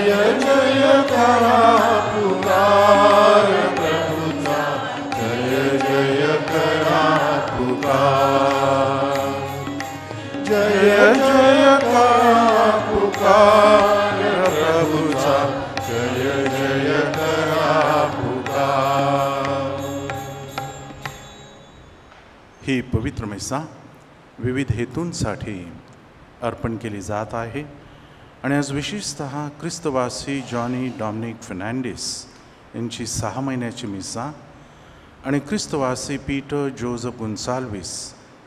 जय जय करा पुकार प्रभुचा, जय जय करा पुकार, जय जय करा पुकार प्रभुचा, जय जय करा पुकार. ही पवित्र मिसा विविध हेतूंसाठी अर्पण केली जात आहे आणि आज विशेषतः ख्रिस्तवासी जॉनी डॉमिनिक फर्नांडिस यांची 6 महिन्याची मिसा आणि ख्रिस्तवासी पीटर जोझफ गुन्साल्विस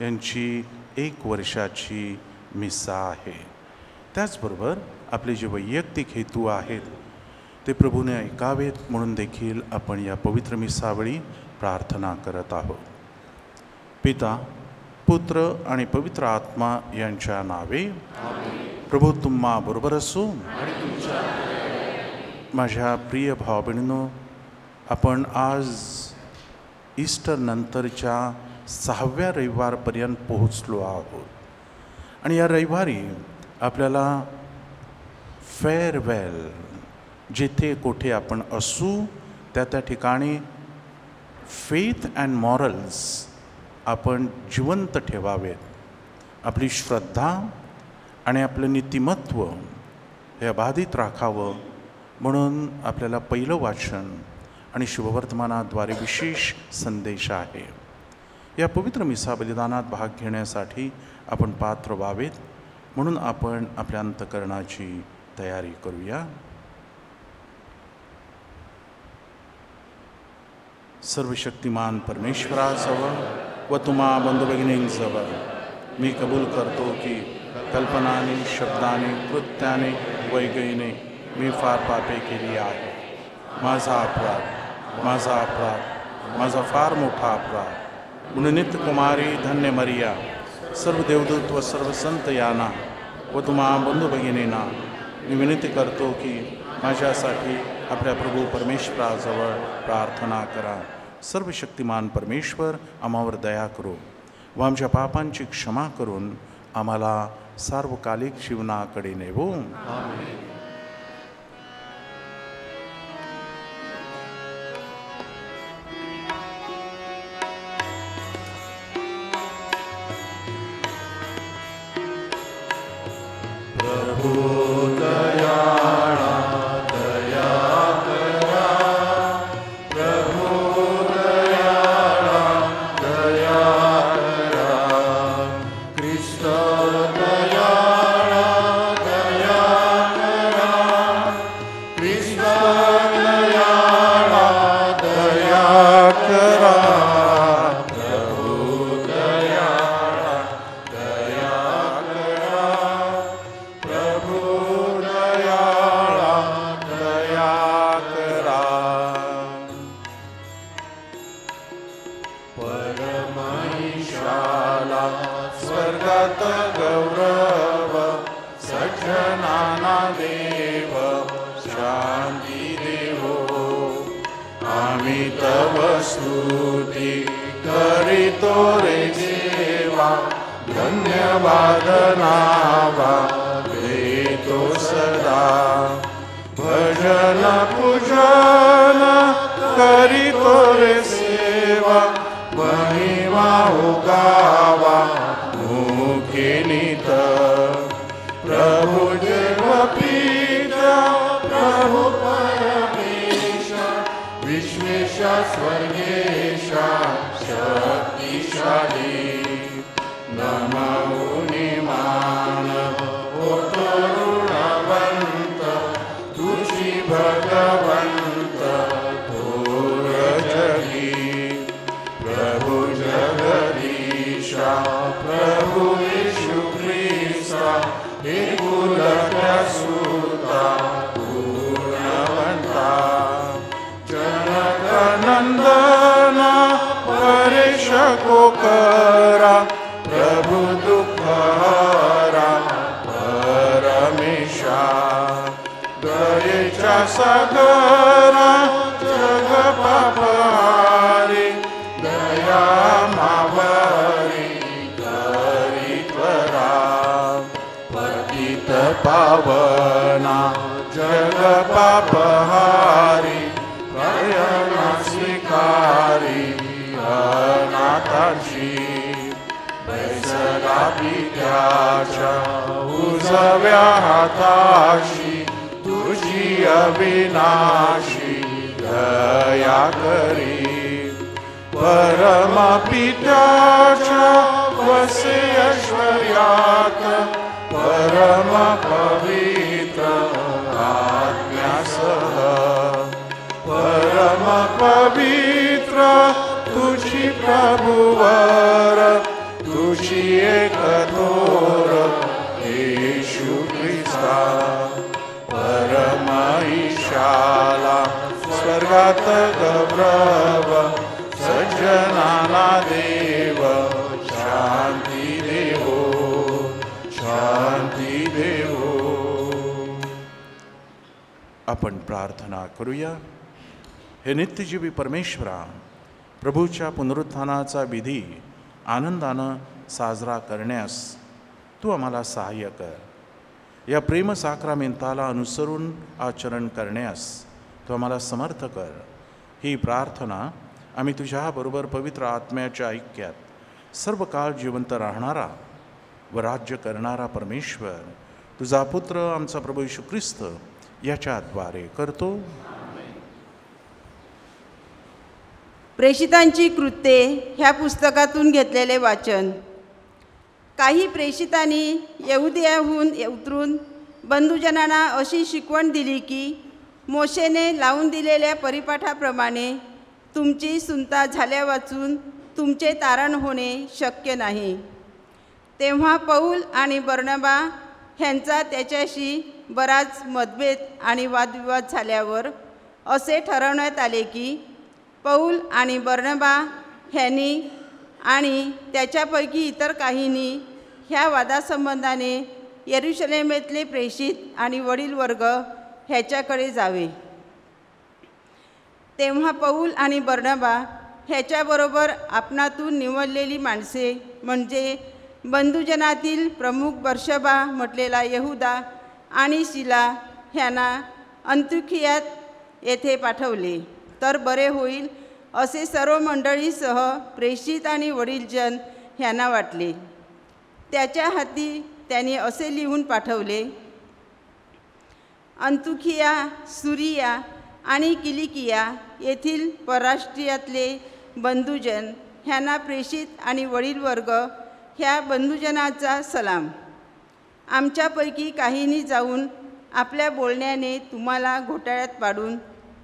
यांची 1 वर्षाची मिसा आहे. त्याचबरोबर आपले जे वैयक्तिक हेतू आहेत ते प्रभूने ऐकावेत म्हणून देखील आपण या पवित्र मिसावेळी प्रार्थना करत आहोत. पिता, पुत्र आणि पवित्र आत्मा यांच्या नावे. प्रभू तुम्हा बरोबर असो. माझ्या प्रिय भाव बहिणींनो, आपण आज ईस्टर नंतरच्या 6व्या रविवारपर्यंत पोहोचलो आहोत आणि या रविवारी आपल्याला फेअरवेल, जिथे कोठे आपण असू त्या ठिकाणी फेथ अँड मॉरल्स आपण जिवंत ठेवावेत. आपली श्रद्धा आणि आपलं नीतिमत्व हे अबाधित राखावं म्हणून आपल्याला पहिलं वाचन आणि शुभवर्तमानाद्वारे विशेष संदेश आहे. या पवित्र मिसा बलिदानात भाग घेण्यासाठी आपण पात्र व्हावेत म्हणून आपण आपल्या अंतःकरणाची तयारी करूया. सर्वशक्तिमान परमेश्वराजवळ व तुम्हा बंधू भगिनींजवळ मी कबूल करतो की कल्पनाने, शब्दाने, कृत्याने, वैगईने मी फार पापे केली आहे. माझा अपराध, माझा फार मोठा अपराध. म्हणून नित्य कुमारी, धन्य मरिया, सर्व देवदूत व सर्व संत यांना व तुम्हा बंधू भगिनींना मी विनंती करतो की माझ्यासाठी आपल्या प्रभू परमेश्वराजवळ प्रार्थना करा. सर्वशक्तिमान परमेश्वर आम्हावर दया करो व आमच्या पापांची क्षमा करून आम्हाला सार्वकालिक जीवनाकडे नेवो. आमेन. प्रभु दयाळा दया करा, प्रभु दयाळा दया करा, ख्रिस्त दयाळा दया करा, ख्रिस्त दयाळा दया करा, प्रभु दयाळा दया करा, प्रभु दयाळा दया करा. परमेशाला स्वर्गात गौरव, सज्जनाना देव शांती देवो. आम्ही तव स्तुती करीतो रे देवा, धन्यवाद नावा देतो सदा. भजन पूजन करीतो रे सेवा, महिमा उगावा मुखिनीत. प्रभु देव पिता, प्रभु परमेश, विश्वेश स्वर्गेश शक्तिशाली. नमोनि मानव होतो ऋणवंत, तुझी भगवंत थोर जगी. प्रभु जगदीशा, प्रभु येशू ख्रिस्ता, एकुलता सुता पूर्णवंता. जनक नंदना परेश को करा, प्रभु दुःख हरा परमेशा. दयेच्या सागरा जग पापहारी, दया मावरी करी त्वरा. पतित पावना जय जग पापहारी दया स्वीकारी अनाथाची बैसला पित्याच्या उजव्या हाताशी तुझी अविनाशी दया करी परम पित्याच्या वसे ऐश्वर्यात परम पवित्र आत्म्यासह परम पवित्र तुझी प्रभुवर तुझी एक थोर येशू ख्रिस्ता परम ईशाला स्वर्गात गौरव सज्जनाना देव शांती देवो शांती देवो. आपण प्रार्थना करूया. हे नित्यजीवी परमेश्वरा, प्रभूच्या पुनरुत्थानाचा विधी आनंदानं साजरा करण्यास तू आम्हाला सहाय्य कर. या प्रेम साक्रामेंताला अनुसरून आचरण करण्यास तू आम्हाला समर्थ कर. ही प्रार्थना आम्ही तुझ्याबरोबर पवित्र आत्म्याच्या ऐक्यात सर्व काळ जिवंत राहणारा व राज्य करणारा परमेश्वर तुझा पुत्र आमचा प्रभू येशू ख्रिस्त याच्याद्वारे करतो. प्रेषितांची कृत्ये ह्या पुस्तकातून घेतलेले वाचन. काही प्रेषितांनी यहुदियाहून उतरून बंधुजनांना अशी शिकवण दिली की मोशेने लावून दिलेल्या परिपाठाप्रमाणे तुमची सुनता झाल्या वाचून तुमचे तारण होणे शक्य नाही. तेव्हा पौल आणि बर्नबा ह्यांचा त्याच्याशी बराच मतभेद आणि वादविवाद झाल्यावर असे ठरवण्यात आले की पौल आणि बर्नबा ह्यांनी आणि त्याच्यापैकी इतर काहींनी ह्या वादासंबंधाने येरुशलेमेतले प्रेषित आणि वडील वर्ग ह्याच्याकडे जावे. तेव्हा पौल आणि बर्नबा ह्याच्याबरोबर आपणातून निवडलेली माणसे म्हणजे बंधुजनातील प्रमुख बर्शबा म्हटलेला यहुदा आणि शिला ह्यांना अंतुखियात येथे पाठवले तर बरे होईल असे सर्व मंडळीसह प्रेषित आणि वडीलजन ह्यांना वाटले. त्याच्या हाती त्यांनी असे लिहून पाठवले, अंतुखिया, सुरिया आणि किलिकिया येथील परराष्ट्रीयातले बंधुजन ह्यांना प्रेषित आणि वडील वर्ग ह्या बंधुजनाचा सलाम. आमच्यापैकी काहींनी जाऊन आपल्या बोलण्याने तुम्हाला घोटाळ्यात पाडून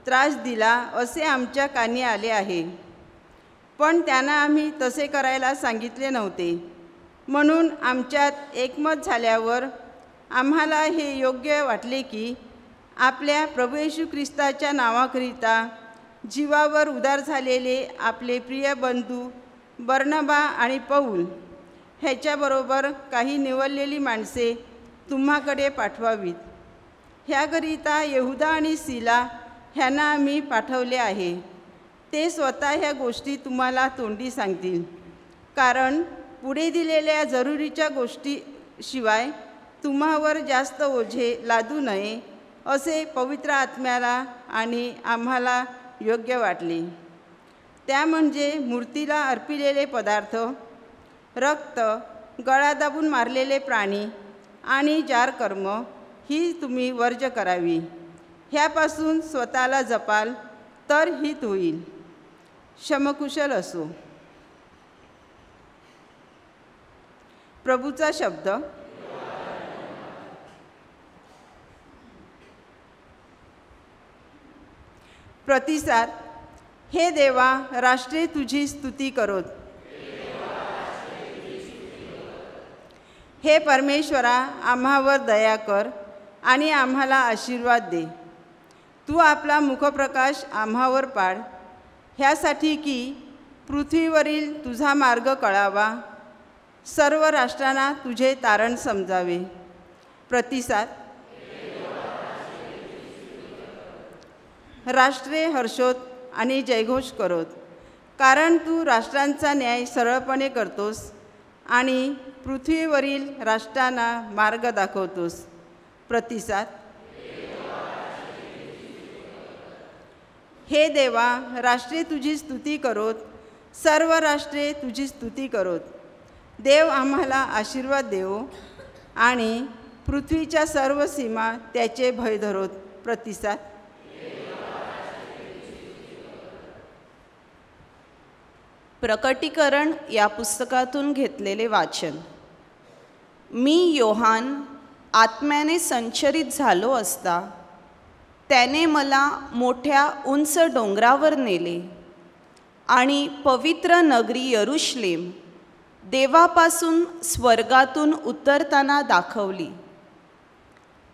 त्रास दिला असे आमच्या कानी आले आहे, पण त्यांना आम्ही तसे करायला सांगितले नव्हते. म्हणून आमच्यात एकमत झाल्यावर आम्हाला हे योग्य वाटले की आपल्या प्रभू येशू ख्रिस्ताच्या नावाकरिता जीवावर उदार झालेले आपले प्रिय बंधू बर्नबा आणि पौल ह्याच्याबरोबर काही निवडलेली माणसे तुम्हाकडे पाठवावीत. ह्याकरिता यहुदा आणि शिला ह्यांना आम्ही पाठवले आहे. ते स्वतः ह्या गोष्टी तुम्हाला तोंडी सांगतील, कारण पुढे दिलेल्या जरुरीच्या गोष्टीशिवाय तुम्हावर जास्त ओझे लादू नये असे पवित्र आत्म्याला आणि आम्हाला योग्य वाटले. त्या म्हणजे मूर्तीला अर्पिलेले पदार्थ, रक्त, गळा दाबून मारलेले प्राणी आणि जारकर्म ही तुम्ही वर्ज करावी. ह्यापासून स्वतःला जपाल तर हित होईल. क्षमकुशल असो. प्रभूचा शब्द. प्रतिसाद. हे देवा, राष्ट्रे तुझी स्तुती करोत. हे परमेश्वरा, आम्हावर दया कर आणि आम्हाला आशीर्वाद दे. तू आपला मुखप्रकाश आम्हावर पाड, ह्यासाठी की पृथ्वीवरील तुझा मार्ग कळावा, सर्व राष्ट्रांना तुझे तारण समजावे. प्रतिसाद. राष्ट्रे हर्षोत आणि जयघोष करोत, कारण तू राष्ट्रांचा न्याय सरळपणे करतोस आणि पृथ्वीवरील राष्ट्रांना मार्ग दाखवतोस. प्रतिसाद. हे देवा, राष्ट्रे तुझी स्तुती करोत, सर्व राष्ट्रे तुझी स्तुती करोत. देव आम्हाला आशीर्वाद देवो आणि पृथ्वीच्या सर्व सीमा त्याचे भय धरोत. प्रतिसाद. प्रकटीकरण या पुस्तकातून घेतलेले वाचन. मी योहान आत्म्याने संचरित झालो असता त्याने मला मोठ्या उंच डोंगरावर नेले आणि पवित्र नगरी यरुशलेम देवापासून स्वर्गातून उतरताना दाखवली.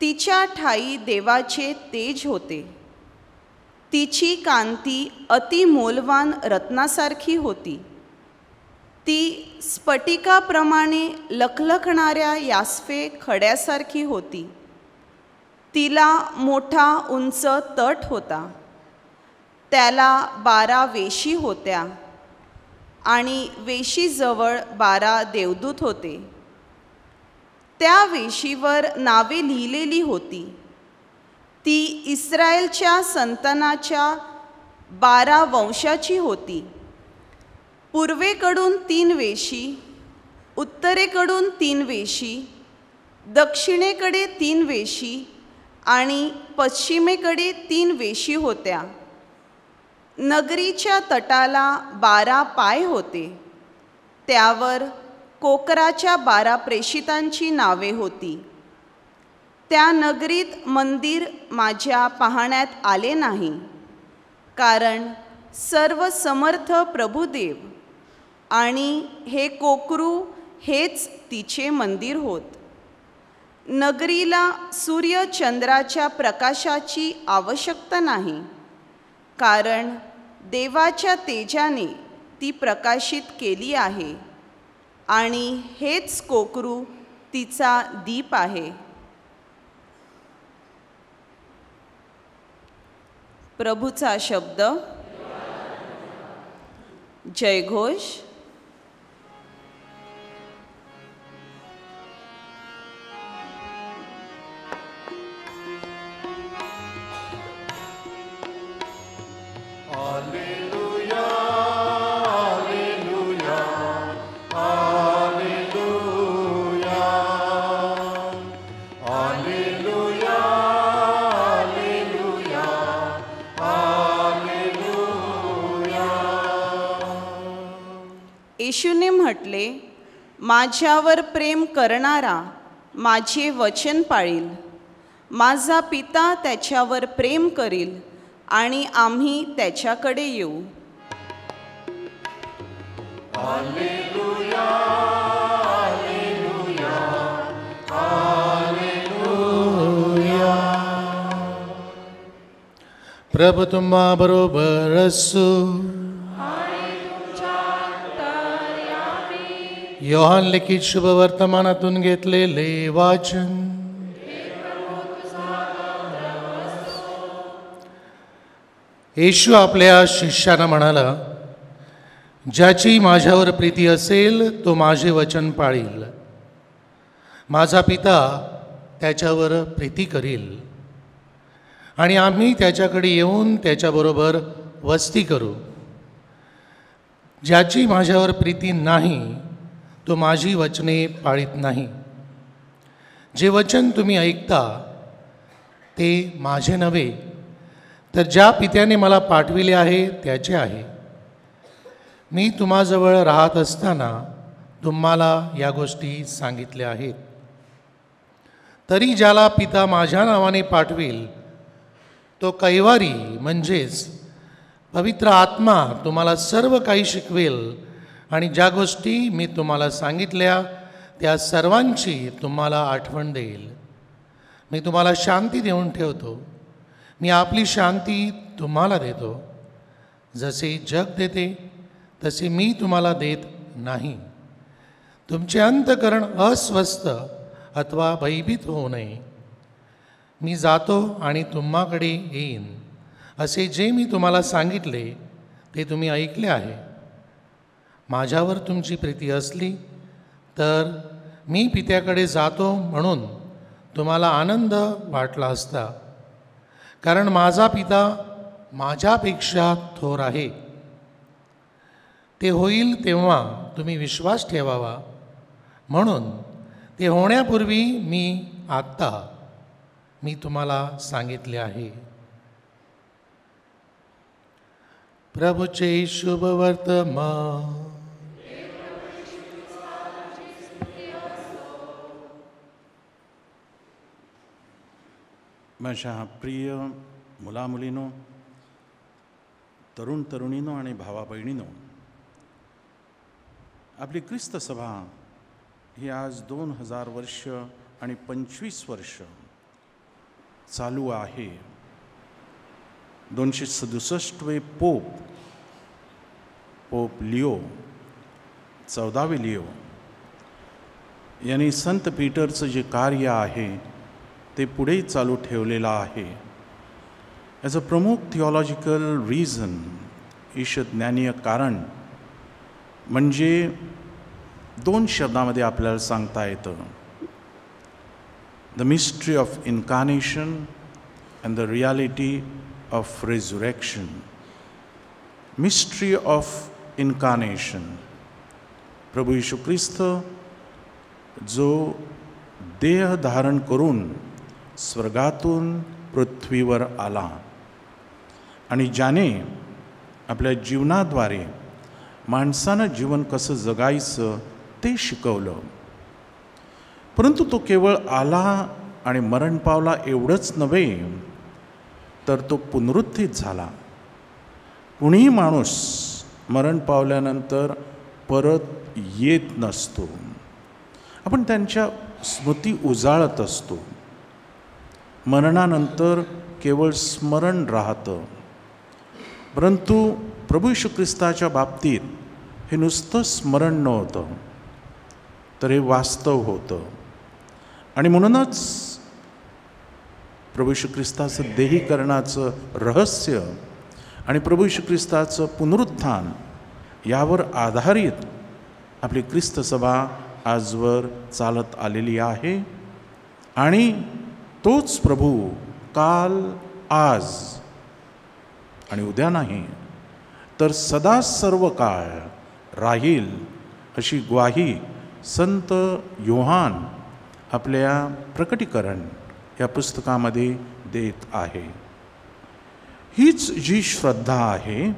तिच्या ठाई देवाचे तेज होते. तिची कांती अतिमौल्यवान रत्नासारखी होती. ती स्फटिकाप्रमाणे लखलखणाऱ्या यास्पे खड्यासारखी होती. तिला मोठा उंच तट होता. त्याला 12 वेशी होत्या आणि वेशीजवळ 12 देवदूत होते. त्या वेशीवर नावे लिहिलेली होती. ती इस्रायलच्या संतानाच्या 12 वंशाची होती. पूर्वेकडून 3 वेशी, उत्तरेकडून 3 वेशी, दक्षिणेकडे 3 वेशी आणि पश्चिमेकडे 3 वेशी होत्या. नगरीच्या तटाला 12 पाय होते. त्यावर कोकराच्या 12 प्रेषितांची नावे होती. त्या नगरीत मंदिर माझ्या पाहण्यात आले नाही, कारण सर्व समर्थ प्रभुदेव आणि हे कोकरू हेच तिचे मंदिर होत. नगरीला सूर्य चंद्राच्या प्रकाशाची आवश्यकता नाही, कारण देवाच्या तेजाने ती प्रकाशित केली आहे आणि हेच कोकरू तिचा दीप आहे. प्रभूचा शब्द. जयघोष. येशूने म्हटले, माझ्यावर प्रेम करणारा माझे वचन पाळील. माझा पिता त्याच्यावर प्रेम करील आणि आम्ही त्याच्याकडे येऊ. Hallelujah, hallelujah, hallelujah. प्रभु तुम्हा बरोबर असो. योहान लिखित शुभ वर्तमानातून घेतलेले वाचन. येशू आपल्या शिष्यांना म्हणाला, ज्याची माझ्यावर प्रीती असेल तो माझे वचन पाळील. माझा पिता त्याच्यावर प्रीती करील आणि आम्ही त्याच्याकडे येऊन त्याच्याबरोबर वस्ती करू. ज्याची माझ्यावर प्रीती नाही तो माझी वचने पाळीत नाही. जे वचन तुम्ही ऐकता ते माझे नव्हे, तर ज्या पित्याने मला पाठविले आहे त्याचे आहे. मी तुम्हाजवळ राहत असताना तुम्हाला या गोष्टी सांगितल्या आहेत. तरी ज्याला पिता माझ्या नावाने पाठवेल तो कैवारी म्हणजेच पवित्र आत्मा तुम्हाला सर्व काही शिकवेल आणि ज्या गोष्टी मी तुम्हाला सांगितल्या त्या सर्वांची तुम्हाला आठवण देईल. मी तुम्हाला शांती देऊन ठेवतो. मी आपली शांती तुम्हाला देतो. जसे जग देते तसे मी तुम्हाला देत नाही. तुमचे अंतःकरण अस्वस्थ अथवा भयभीत होऊ नये. मी जातो आणि तुम्हाकडे येईन. असे जे मी तुम्हाला सांगितले ते तुम्ही ऐकले आहे. माझ्यावर तुमची प्रीती असली तर मी पित्याकडे जातो म्हणून तुम्हाला आनंद वाटला असता. कारण माझा पिता माझ्यापेक्षा थोर आहे. ते होईल तेव्हा तुम्ही विश्वास ठेवावा, म्हणून ते होण्यापूर्वी मी तुम्हाला सांगितले आहे. प्रभूचे शुभ वर्तमान. माझ्या प्रिय मुलामुलीनो, तरुण तरुणीनो आणि भावा बहिणीनो, आपली ख्रिस्त सभा ही आज 2000 वर्ष आणि 25 वर्ष चालू आहे. 267वे पोप लिओ 14वे लिओ यांनी संत पीटरचं जे कार्य आहे ते पुढे चालू ठेवलेलं आहे. याचं प्रमुख थिओलॉजिकल रिझन, ईशज्ञानीय कारण म्हणजे 2 शब्दामध्ये आपल्याला सांगता येतं: the mystery of incarnation and the reality of resurrection. Mystery of incarnation, प्रभू येशू ख्रिस्त जो देह धारण करून स्वर्गातून पृथ्वीवर आला आणि ज्याने आपल्या जीवनाद्वारे माणसानं जीवन कसं जगायचं ते शिकवलं. परंतु तो केवळ आला आणि मरण पावला एवढंच नव्हे, तर तो पुनरुत्थित झाला. कुणीही माणूस मरण पावल्यानंतर परत येत नसतो. आपण त्यांच्या स्मृती उजाळत असतो. मरणानंतर केवळ स्मरण राहतं. परंतु प्रभू येशू ख्रिस्ताच्या बाबतीत हे नुसतं स्मरण नव्हतं, तर हे वास्तव होतं. आणि म्हणूनच प्रभू येशू ख्रिस्ताचं देहीकरणाचं रहस्य आणि प्रभू येशू ख्रिस्ताचं पुनरुत्थान यावर आधारित आपली ख्रिस्त सभा आजवर चालत आलेली आहे. आणि तोच प्रभू काल, आज आणि उद्या नाही, तर सदा सर्व काळ राहील अशी ग्वाही संत योहान आपल्या प्रकटीकरण या पुस्तकामध्ये देत आहे. हीच जी श्रद्धा आहे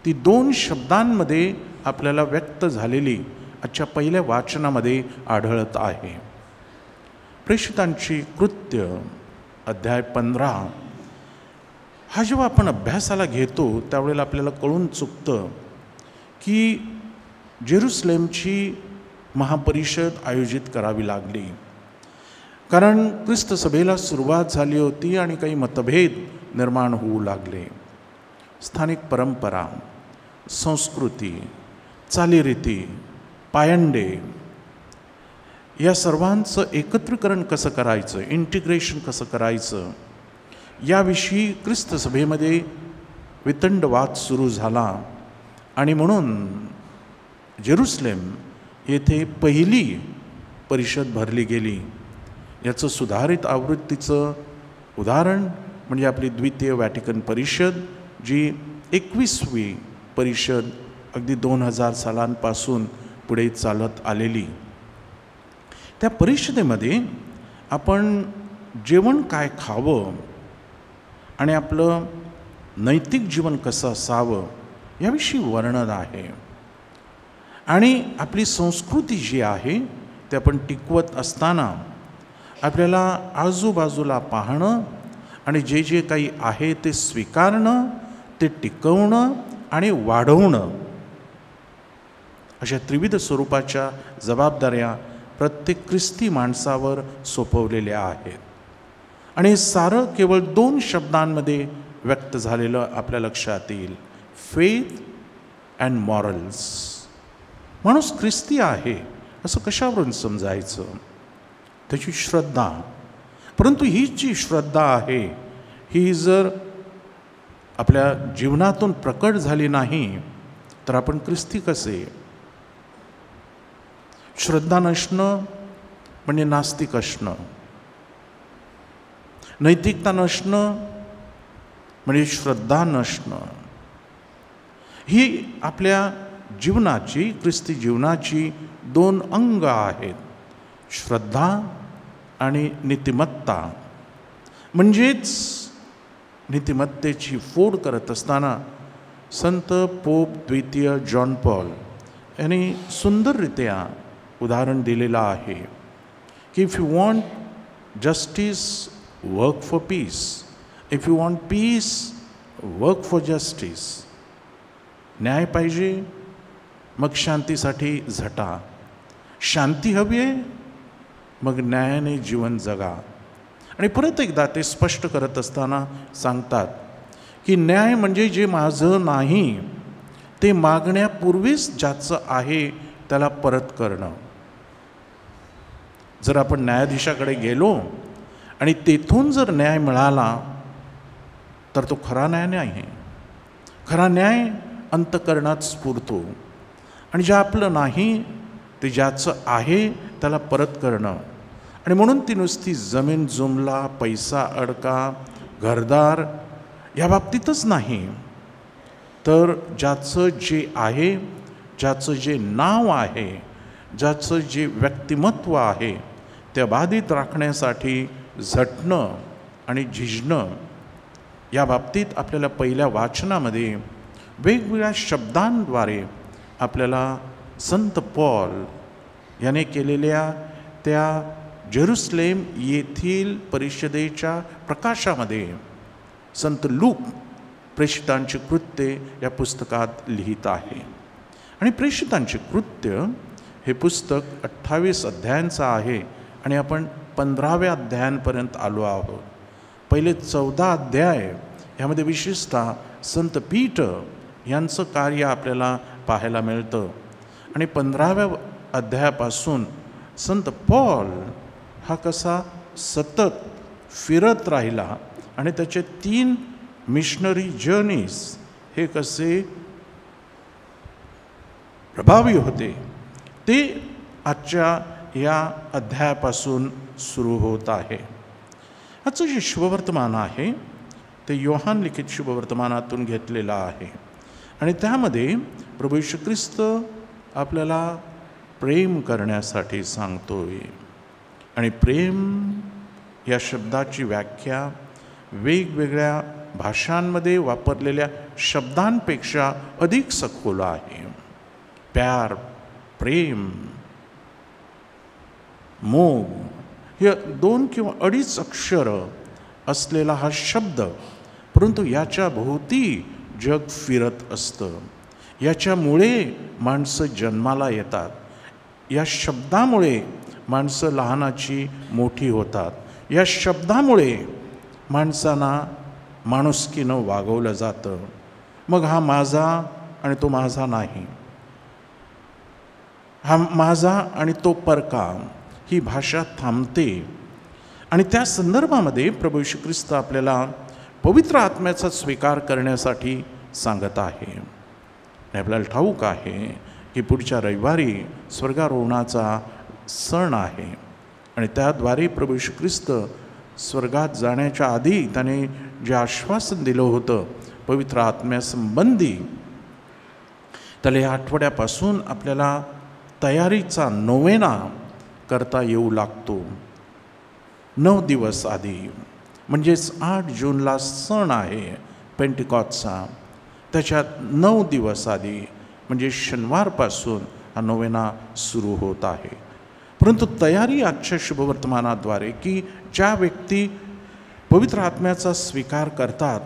ती 2 शब्दांमध्ये आपल्याला व्यक्त झालेली आजच्या पहिल्या वाचनामध्ये आढळत आहे. प्रेषितांची कृत्य अध्याय 15 हा जेव्हा आपण अभ्यासाला घेतो त्यावेळेला आपल्याला कळून चुकतं की जेरुसलेमची महापरिषद आयोजित करावी लागली. कारण ख्रिस्त सभेला सुरुवात झाली होती आणि काही मतभेद निर्माण होऊ लागले. स्थानिक परंपरा, संस्कृती, चालीरीती, पायंडे या सर्वांचं एकत्रीकरण कसं करायचं, इंटिग्रेशन कसं करायचं, याविषयी ख्रिस्त सभेमध्ये वितंड वाद सुरू झाला. आणि म्हणून जेरुसलेम येथे पहिली परिषद भरली गेली. याचं सुधारित आवृत्तीचं उदाहरण म्हणजे आपली द्वितीय व्हॅटिकन परिषद, जी 21वी परिषद अगदी 2000 सालांपासून पुढे चालत आलेली. त्या परिषदेमध्ये आपण जेवण काय खावं आणि आपलं नैतिक जीवन कसं असावं याविषयी वर्णन आहे. आणि आपली संस्कृती जी आहे ते आपण टिकवत असताना आपल्याला आजूबाजूला पाहणं आणि जे जे काही आहे ते स्वीकारणं, ते टिकवणं आणि वाढवणं, अशा त्रिविध स्वरूपाच्या जबाबदाऱ्या प्रत्येक ख्रिस्ती माणसावर सोपवलेल्या आहेत. आणि हे सारं केवळ 2 शब्दांमध्ये व्यक्त झालेलं आपल्या लक्षात येईल: फेथ अँड मॉरल्स. माणूस ख्रिस्ती आहे असं कशावरून समजायचं? त्याची श्रद्धा. परंतु ही जी श्रद्धा आहे ही जर आपल्या जीवनातून प्रकट झाली नाही तर आपण ख्रिस्ती कसे? श्रद्धा नसणं म्हणजे नास्तिक असणं. नैतिकता नसणं म्हणजे श्रद्धा नसणं. ही आपल्या जीवनाची, ख्रिस्ती जीवनाची 2 अंग आहेत, श्रद्धा आणि नीतिमत्ता. म्हणजेच नीतिमत्तेची फोड करत असताना संत पोप द्वितीय जॉन पॉल यांनी सुंदररित्या उदाहरण दिलेलं आहे की if you want justice work for piece, if you want piece work for justice. न्याय पाहिजे मग शांतीसाठी झटा, शांती हवी आहे मग न्यायाने जीवन जगा. आणि परत एकदा ते स्पष्ट करत असताना सांगतात की न्याय म्हणजे जे माझं नाही ते मागण्यापूर्वीच ज्याचं आहे त्याला परत करणं. जर आपण न्यायाधीशाकडे गेलो आणि तेथून जर न्याय मिळाला तर तो खरा न्याय नाही. खरा न्याय अंतःकरणात स्फुरतो. आणि जे आपलं नाही ते ज्याचं आहे त्याला परत करणं. आणि म्हणून ती नुसती जमीन जुमला, पैसा अडका, घरदार या बाबतीतच नाही, तर ज्याचं जे आहे, ज्याचं जे नाव आहे, ज्याचं जे व्यक्तिमत्व आहे ते बाधित राखण्यासाठी झटणं आणि झिजणं. या बाबतीत आपल्याला पहिल्या वाचनामध्ये वेगवेगळ्या शब्दांद्वारे आपल्याला संत पॉल याने केलेल्या त्या जेरुसलेम येथील परिषदेच्या प्रकाशामध्ये संत लूक प्रेषितांची कृत्ये या पुस्तकात लिहित आहे. आणि प्रेषितांचे कृत्य हे पुस्तक 28 अध्यायांचं आहे आणि आपण 15व्या अध्यायांपर्यंत आलो आहोत. पहिले 14 अध्याय यामध्ये विशेषतः संत पीटर यांचं कार्य आपल्याला पाहायला मिळतं. आणि 15व्या अध्यायापासून संत पॉल हा कसा सतत फिरत राहिला आणि त्याचे 3 मिशनरी जर्नीज हे कसे प्रभावी होते ते आजच्या या अध्यायापासून सुरू होत आहे. आजचं जे शुभवर्तमान आहे ते योहान लिखित शुभवर्तमानातून घेतलेलं आहे. आणि त्यामध्ये प्रभू येशू ख्रिस्त आपल्याला प्रेम करण्यासाठी सांगतोय. आणि प्रेम या शब्दाची व्याख्या वेगवेगळ्या भाषांमध्ये वापरलेल्या शब्दांपेक्षा अधिक सखोल आहे. प्यार, प्रेम, मोग हे 2 किंवा 2.5 अक्षर असलेला हा शब्द, परंतु याच्या भोवती जग फिरत असतं. याच्यामुळे माणसं जन्माला येतात. या शब्दामुळे माणसं लहानाची मोठी होतात. या शब्दामुळे माणसांना माणुसकीनं वागवलं जातं. मग हा माझा आणि तो माझा नाही, हा माझा आणि तो परका, ही भाषा थांबते. आणि त्या संदर्भामध्ये प्रभू येशू ख्रिस्त आपल्याला पवित्र आत्म्याचा स्वीकार करण्यासाठी सांगत आहे. आणि आपल्याला ठाऊक आहे की पुढच्या रविवारी स्वर्गारोहणाचा सण आहे. आणि त्याद्वारे प्रभू येशू ख्रिस्त स्वर्गात जाण्याच्या आधी त्याने जे आश्वासन दिलं होतं पवित्र आत्म्यासंबंधी, त्याला या आठवड्यापासून आपल्याला तयारीचा नोवेना करता येऊ लागतो. 9 दिवस आधी, म्हणजेच 8 जूनला सण आहे पेंटिकॉस्टचा, त्याच्यात 9 दिवस आधी म्हणजे शनिवारपासून हा नोवेना सुरू होत आहे. परंतु तयारी आजच्या शुभवर्तमानाद्वारे की ज्या व्यक्ती पवित्र आत्म्याचा स्वीकार करतात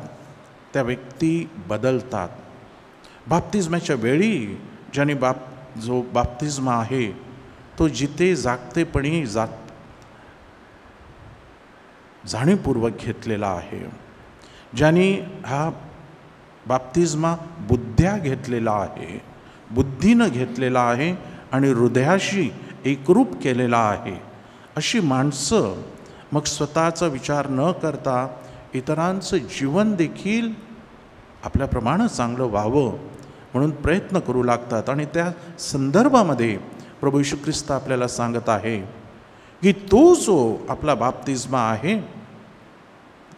त्या व्यक्ती बदलतात. बाप्तिस्माच्या वेळी ज्याने जो बाप्तिस्मा आहे तो जिथे जागतेपणी जाणीवपूर्वक घेतलेला आहे. ज्याने हा बाप्तिस्मा बुद्ध्या घेतलेला आहे, बुद्धीनं घेतलेला आहे आणि हृदयाशी एकरूप केलेला आहे, अशी माणसं मग स्वतःचा विचार न करता इतरांचं जीवन देखील आपल्याप्रमाणे चांगलं व्हावं म्हणून प्रयत्न करू लागतात. आणि त्या संदर्भामध्ये प्रभू येशू ख्रिस्त आपल्याला सांगत आहे की तो जो आपला बाप्तिस्मा आहे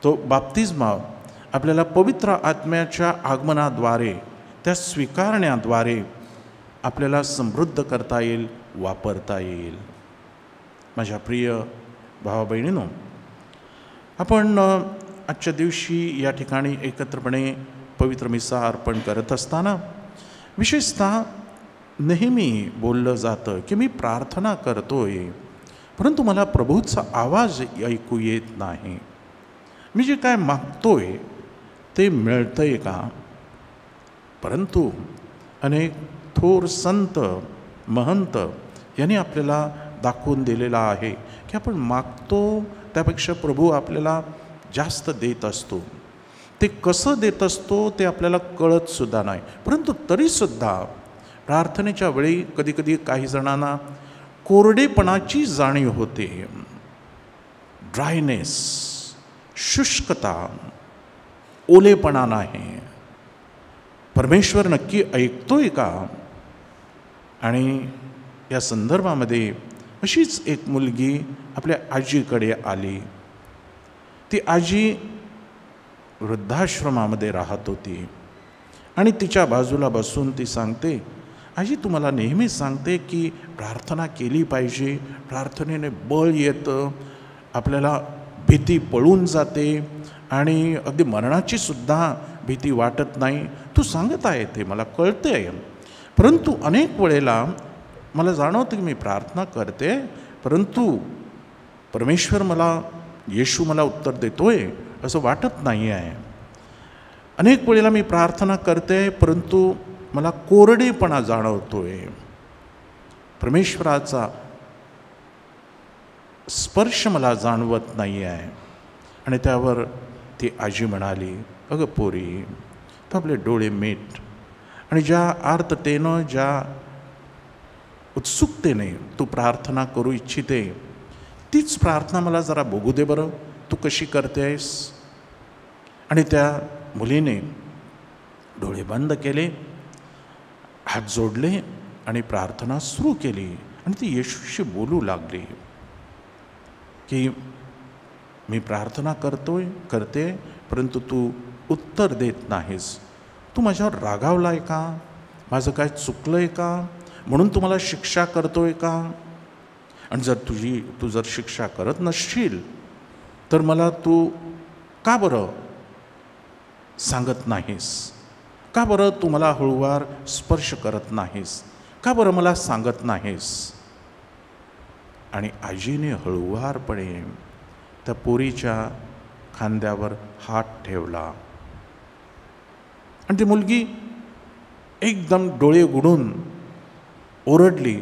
तो बाप्तिस्मा आपल्याला पवित्र आत्म्याच्या आगमनाद्वारे, त्या स्वीकारण्याद्वारे आपल्याला समृद्ध करता येईल, वापरता येईल. माझ्या प्रिय भावा बहिणींनो, आपण आजच्या दिवशी या ठिकाणी एकत्रपणे पवित्र मिसा अर्पण करत असताना विशेषतः नेहमी बोललं जातं की मी प्रार्थना करतोय, परंतु मला प्रभूचा आवाज ऐकू येत नाही. मी जे काय मागतोय ते मिळतंय का? परंतु अनेक थोर संत महंत यांनी आपल्याला दाखवून दिलेला आहे की आपण मागतो त्यापेक्षा प्रभू आपल्याला जास्त देत असतो. ते कसं देत असतो ते आपल्याला कळतसुद्धा नाही. परंतु तरीसुद्धा प्रार्थनेच्या वेळी कधीकधी काही जणांना कोरडेपणाची जाणीव होते, ड्रायनेस, शुष्कता, ओलेपणा नाही. परमेश्वर नक्की ऐकतोय का? आणि या संदर्भामध्ये अशीच एक मुलगी आपल्या आजीकडे आली. ती आजी वृद्धाश्रमामध्ये राहत होती आणि तिच्या बाजूला बसून ती सांगते, आजी तुम्हाला नेहमी सांगते की प्रार्थना केली पाहिजे, प्रार्थनेने बळ येतं, आपल्याला भीती पळून जाते आणि अगदी मरणाची सुद्धा भीती वाटत नाही. तू सांगत आहे ते मला कळते आहे, परंतु अनेक वेळेला मला जाणवतं की मी प्रार्थना करते, परंतु परमेश्वर मला, येशू मला उत्तर देतोय असं वाटत नाही आहे. अनेक वेळेला मी प्रार्थना करते, परंतु मला कोरडेपणा जाणवतोय, परमेश्वराचा स्पर्श मला जाणवत नाही आहे. आणि त्यावर ती आजी म्हणाली, अगं पोरी, तर आपले डोळे मीट आणि ज्या आर्ततेनं, ज्या उत्सुकतेने तू प्रार्थना करू इच्छिते तीच प्रार्थना मला जरा बघू दे बरं, तू कशी करते आहेस. आणि त्या मुलीने डोळे बंद केले, हात जोडले आणि प्रार्थना सुरू केली. आणि ती येशूशी बोलू लागली की मी प्रार्थना करते परंतु तू उत्तर देत नाहीस. तू माझ्यावर रागावला आहे का? माझं काय चुकलं आहे का? म्हणून तू मला शिक्षा करतोय का? आणि जर तू जर शिक्षा करत नसशील तर मला तू का बरं सांगत नाहीस? का बरं तू मला हळूवार स्पर्श करत नाहीस? का बरं मला सांगत नाहीस? आणि आजीने हळूवारपणे त्या पोरीच्या खांद्यावर हात ठेवला आणि ती मुलगी एकदम डोळे उघडून ओरडली,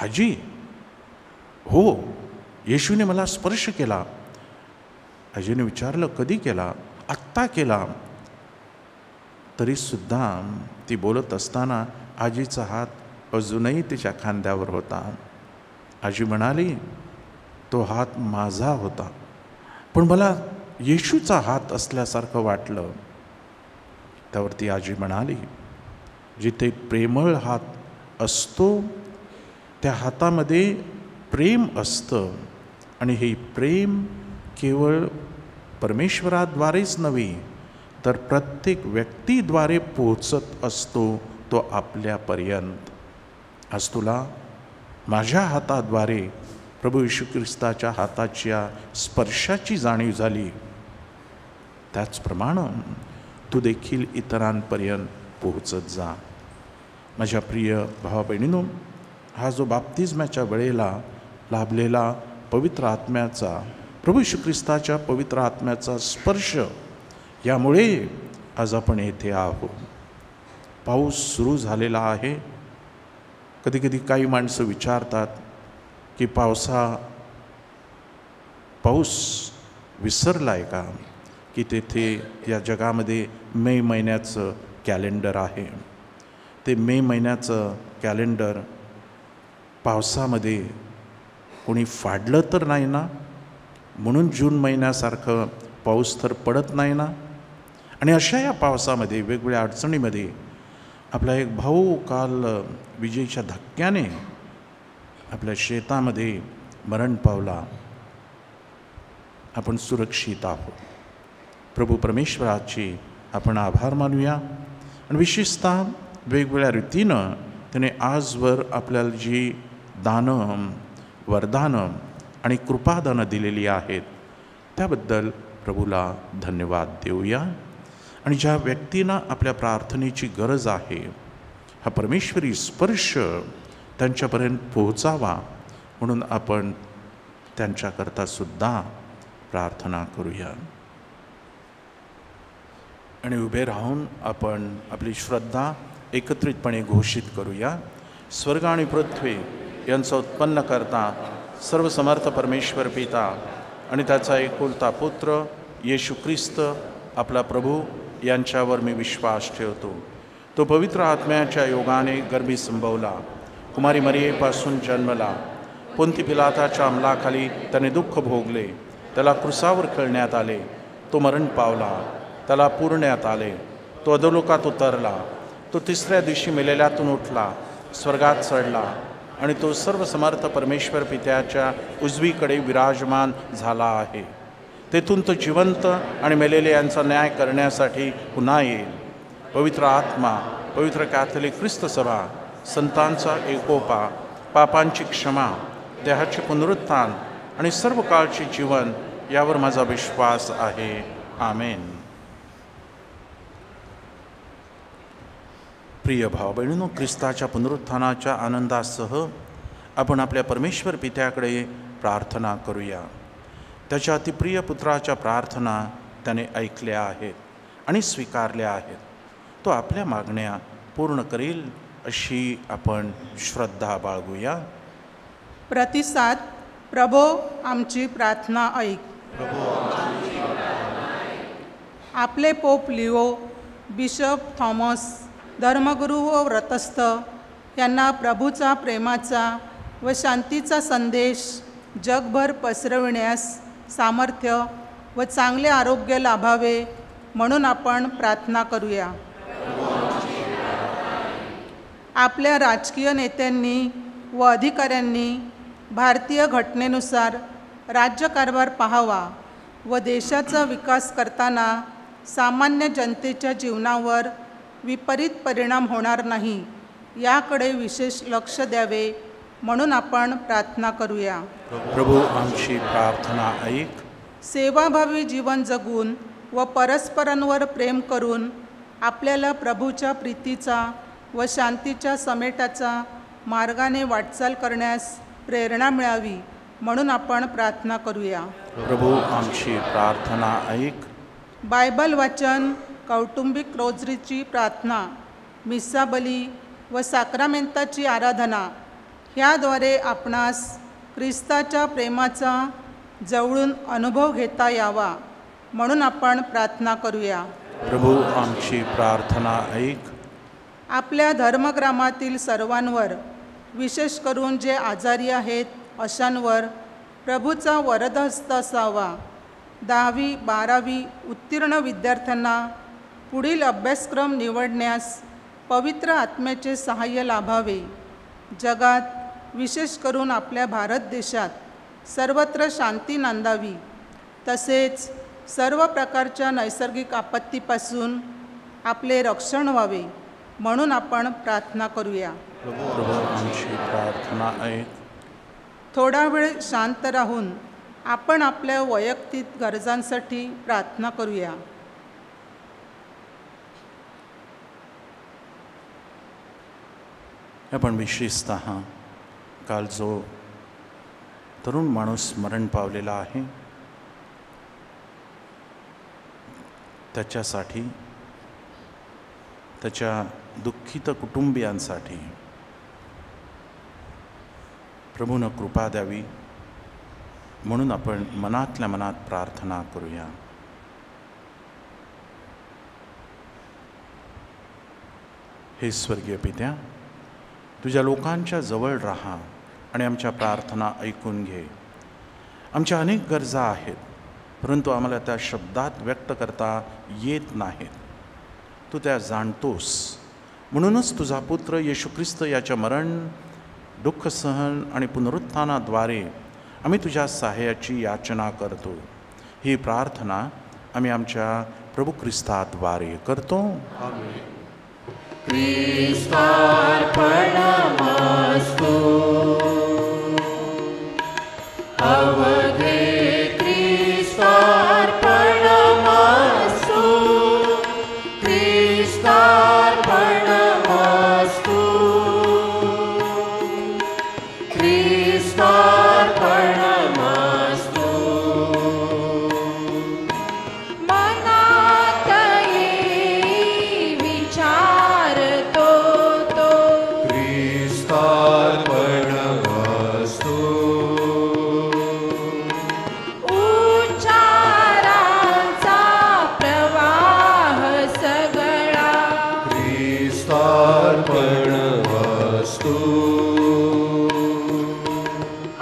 आजी, हो, येशूने मला स्पर्श केला. आजीने विचारलं, कधी केला? आत्ता केला. तरीसुद्धा ती बोलत असताना आजीचा हात अजूनही तिच्या खांद्यावर होता. आजी म्हणाली, तो हात माझा होता, पण मला येशूचा हात असल्यासारखं वाटलं. त्यावरती आजी म्हणाली, जिथे प्रेमळ हात असतो त्या हातामध्ये प्रेम असतं आणि हे प्रेम केवळ परमेश्वराद्वारेच नव्हे तर प्रत्येक व्यक्तीद्वारे पोहोचत असतो तो आपल्यापर्यंत. आज तुला माझ्या हाताद्वारे प्रभू येशू ख्रिस्ताच्या हाताच्या स्पर्शाची जाणीव झाली, त्याचप्रमाणे तू देखील इतरांपर्यंत पोहोचत जा. माझ्या प्रिय भावा बहिणींनो, हा जो बाप्तिस्माच्या वेळेला लाभलेला पवित्र आत्म्याचा, प्रभू येशू ख्रिस्ताच्या पवित्र आत्म्याचा स्पर्श, यामुळे आज आपण येथे आहोत. पाऊस सुरू झालेला आहे. कधीकधी काही माणसं विचारतात की पाऊस विसरला आहे का? की तेथे या जगामध्ये मे महिन्याचं कॅलेंडर आहे. ते मे महिन्याचं कॅलेंडर पावसामध्ये कोणी फाडलं तर नाही ना? म्हणून जून महिन्यासारखं पाऊस तर पडत नाही ना? आणि अशा या पावसामध्ये, वेगवेगळ्या अडचणीमध्ये आपला एक भाऊ काल विजेच्या धक्क्याने आपल्या शेतामध्ये मरण पावला. आपण सुरक्षित आहोत. प्रभू परमेश्वराची आपण आभार मानूया आणि विशेषतः वेगवेगळ्या रीतीनं त्याने आजवर आपल्याला जी दानं, वरदानं आणि कृपादानं दिलेली आहेत त्याबद्दल प्रभूला धन्यवाद देऊया. आणि ज्या व्यक्तींना आपल्या प्रार्थनेची गरज आहे हा परमेश्वरी स्पर्श त्यांच्यापर्यंत पोहोचावा म्हणून आपण त्यांच्याकरता सुद्धा प्रार्थना करूया. आणि उभे राहून आपण आपली श्रद्धा एकत्रितपणे घोषित करूया. स्वर्ग आणि पृथ्वी यांचा उत्पन्न करता सर्वसमर्थ परमेश्वर पिता आणि त्याचा एकुलता पुत्र येशू ख्रिस्त आपला प्रभू यांच्यावर मी विश्वास ठेवतो. तो पवित्र आत्म्याच्या योगाने गर्भी संभवला, कुमारी मरियेपासून जन्मला, पोंती पिलाताच्या अंमलाखाली त्याने दुःख भोगले, त्याला क्रुसावर खिळण्यात आले, तो मरण पावला, त्याला पुरण्यात आले, तो अधोलोकात उतरला, तो तिसऱ्या दिवशी मेलेल्यातून उठला, स्वर्गात चढला आणि तो सर्वसमर्थ परमेश्वर पित्याच्या उजवीकडे विराजमान झाला आहे. तेथून तो जिवंत आणि मेलेले यांचा न्याय करण्यासाठी पुन्हा येईल. पवित्र आत्मा, पवित्र कॅथलिक ख्रिस्त सभा, संतांचा एकोपा, पापांची क्षमा, देहाचे पुनरुत्थान आणि सर्व काळचे जीवन यावर माझा विश्वास आहे. आमेन. प्रिय भाव बहिणींनो, ख्रिस्ताच्या पुनरुत्थानाच्या आनंदासह आपण आपल्या परमेश्वर पित्याकडे प्रार्थना करूया. त्याच्या अतिप्रिय पुत्राच्या प्रार्थना त्याने ऐकल्या आहेत आणि स्वीकारल्या आहेत. तो आपल्या मागण्या पूर्ण करील अशी आपण श्रद्धा बाळगूया. प्रतिसाद. प्रभो आमची प्रार्थना ऐक. आपले पोप लिओ, बिशप थॉमस, धर्मगुरू व व्रतस्थ यांना प्रभूचा प्रेमाचा व शांतीचा संदेश जगभर पसरविण्यास सामर्थ्य व चांगले आरोग्य लाभावे म्हणून आपण प्रार्थना करूया. आपल्या राजकीय नेत्यांनी व अधिकाऱ्यांनी भारतीय घटनेनुसार राज्यकारभार पाहावा व देशाचा विकास करताना सामान्य जनतेच्या जीवनावर विपरीत परिणाम होणार नाही याकडे विशेष लक्ष द्यावे म्हणून आपण प्रार्थना करूया. प्रभू आमची प्रार्थना ऐक. सेवाभावी जीवन जगून व परस्परांवर प्रेम करून आपल्याला प्रभूच्या प्रीतीचा व शांतीच्या समेटाचा मार्गाने वाटचाल करण्यास प्रेरणा मिळावी म्हणून आपण प्रार्थना करूया. प्रभू आमची प्रार्थना ऐक. बायबल वाचन, कौटुंबिक रोजरीची प्रार्थना, मिस्सा बली व साक्रामेंताची आराधना ह्याद्वारे आपणास ख्रिस्ताच्या प्रेमाचा जवळून अनुभव घेता यावा म्हणून आपण प्रार्थना करूया. प्रभू आमची प्रार्थना ऐक. आपल्या धर्मग्रामातील सर्वांवर, विशेष करून जे आजारी आहेत अशांवर प्रभूचा वरदहस्त असावा. 10वी 12वी उत्तीर्ण विद्यार्थ्यांना पुढील अभ्यासक्रम निवडण्यास पवित्र आत्म्याचे सहाय्य लाभावे. जगात, विशेष करून आपल्या भारत देशात सर्वत्र शांती नांदावी. तसेच सर्व प्रकारच्या नैसर्गिक आपत्तीपासून आपले रक्षण व्हावे म्हणून आपण प्रार्थना करूया. प्रभू आमची प्रार्थना ऐक. थोडा वेळ शांत राहून आपण आपल्या वैयक्तिक गरजांसाठी प्रार्थना करूया. आपण विशेषतः काल जो तरुण माणूस मरण पावलेला आहे त्याच्यासाठी, त्याच्या दुःखित कुटुंबियांसाठी प्रभूनं कृपा द्यावी म्हणून आपण मनातल्या मनात प्रार्थना करूया. हे स्वर्गीय पित्या, तुझ्या लोकांच्या जवळ राहा आणि आमच्या प्रार्थना ऐकून घे. आमच्या अनेक गरजा आहेत, परंतु आम्हाला त्या शब्दात व्यक्त करता येत नाहीत. तू त्या जाणतोस. म्हणूनच तुझा पुत्र येशू ख्रिस्त याच्या मरण, दुःख सहन आणि पुनरुत्थानाद्वारे आम्ही तुझ्या सहाय्याची याचना करतो. ही प्रार्थना आम्ही आमच्या प्रभू ख्रिस्ताद्वारे करतो. ख्रिस्तार्पणमस्तु. अवघे ख्रिस्तार्पणमस्तु. ख्रिस्तार्पणमस्तु. ख्रिस्तार्पणमस्तु. मनात येई विचारतो तो. ख्रिस्तार्पणमस्तु. उच्चारांचा प्रवाह सगळा. ख्रिस्तार्पणमस्तु.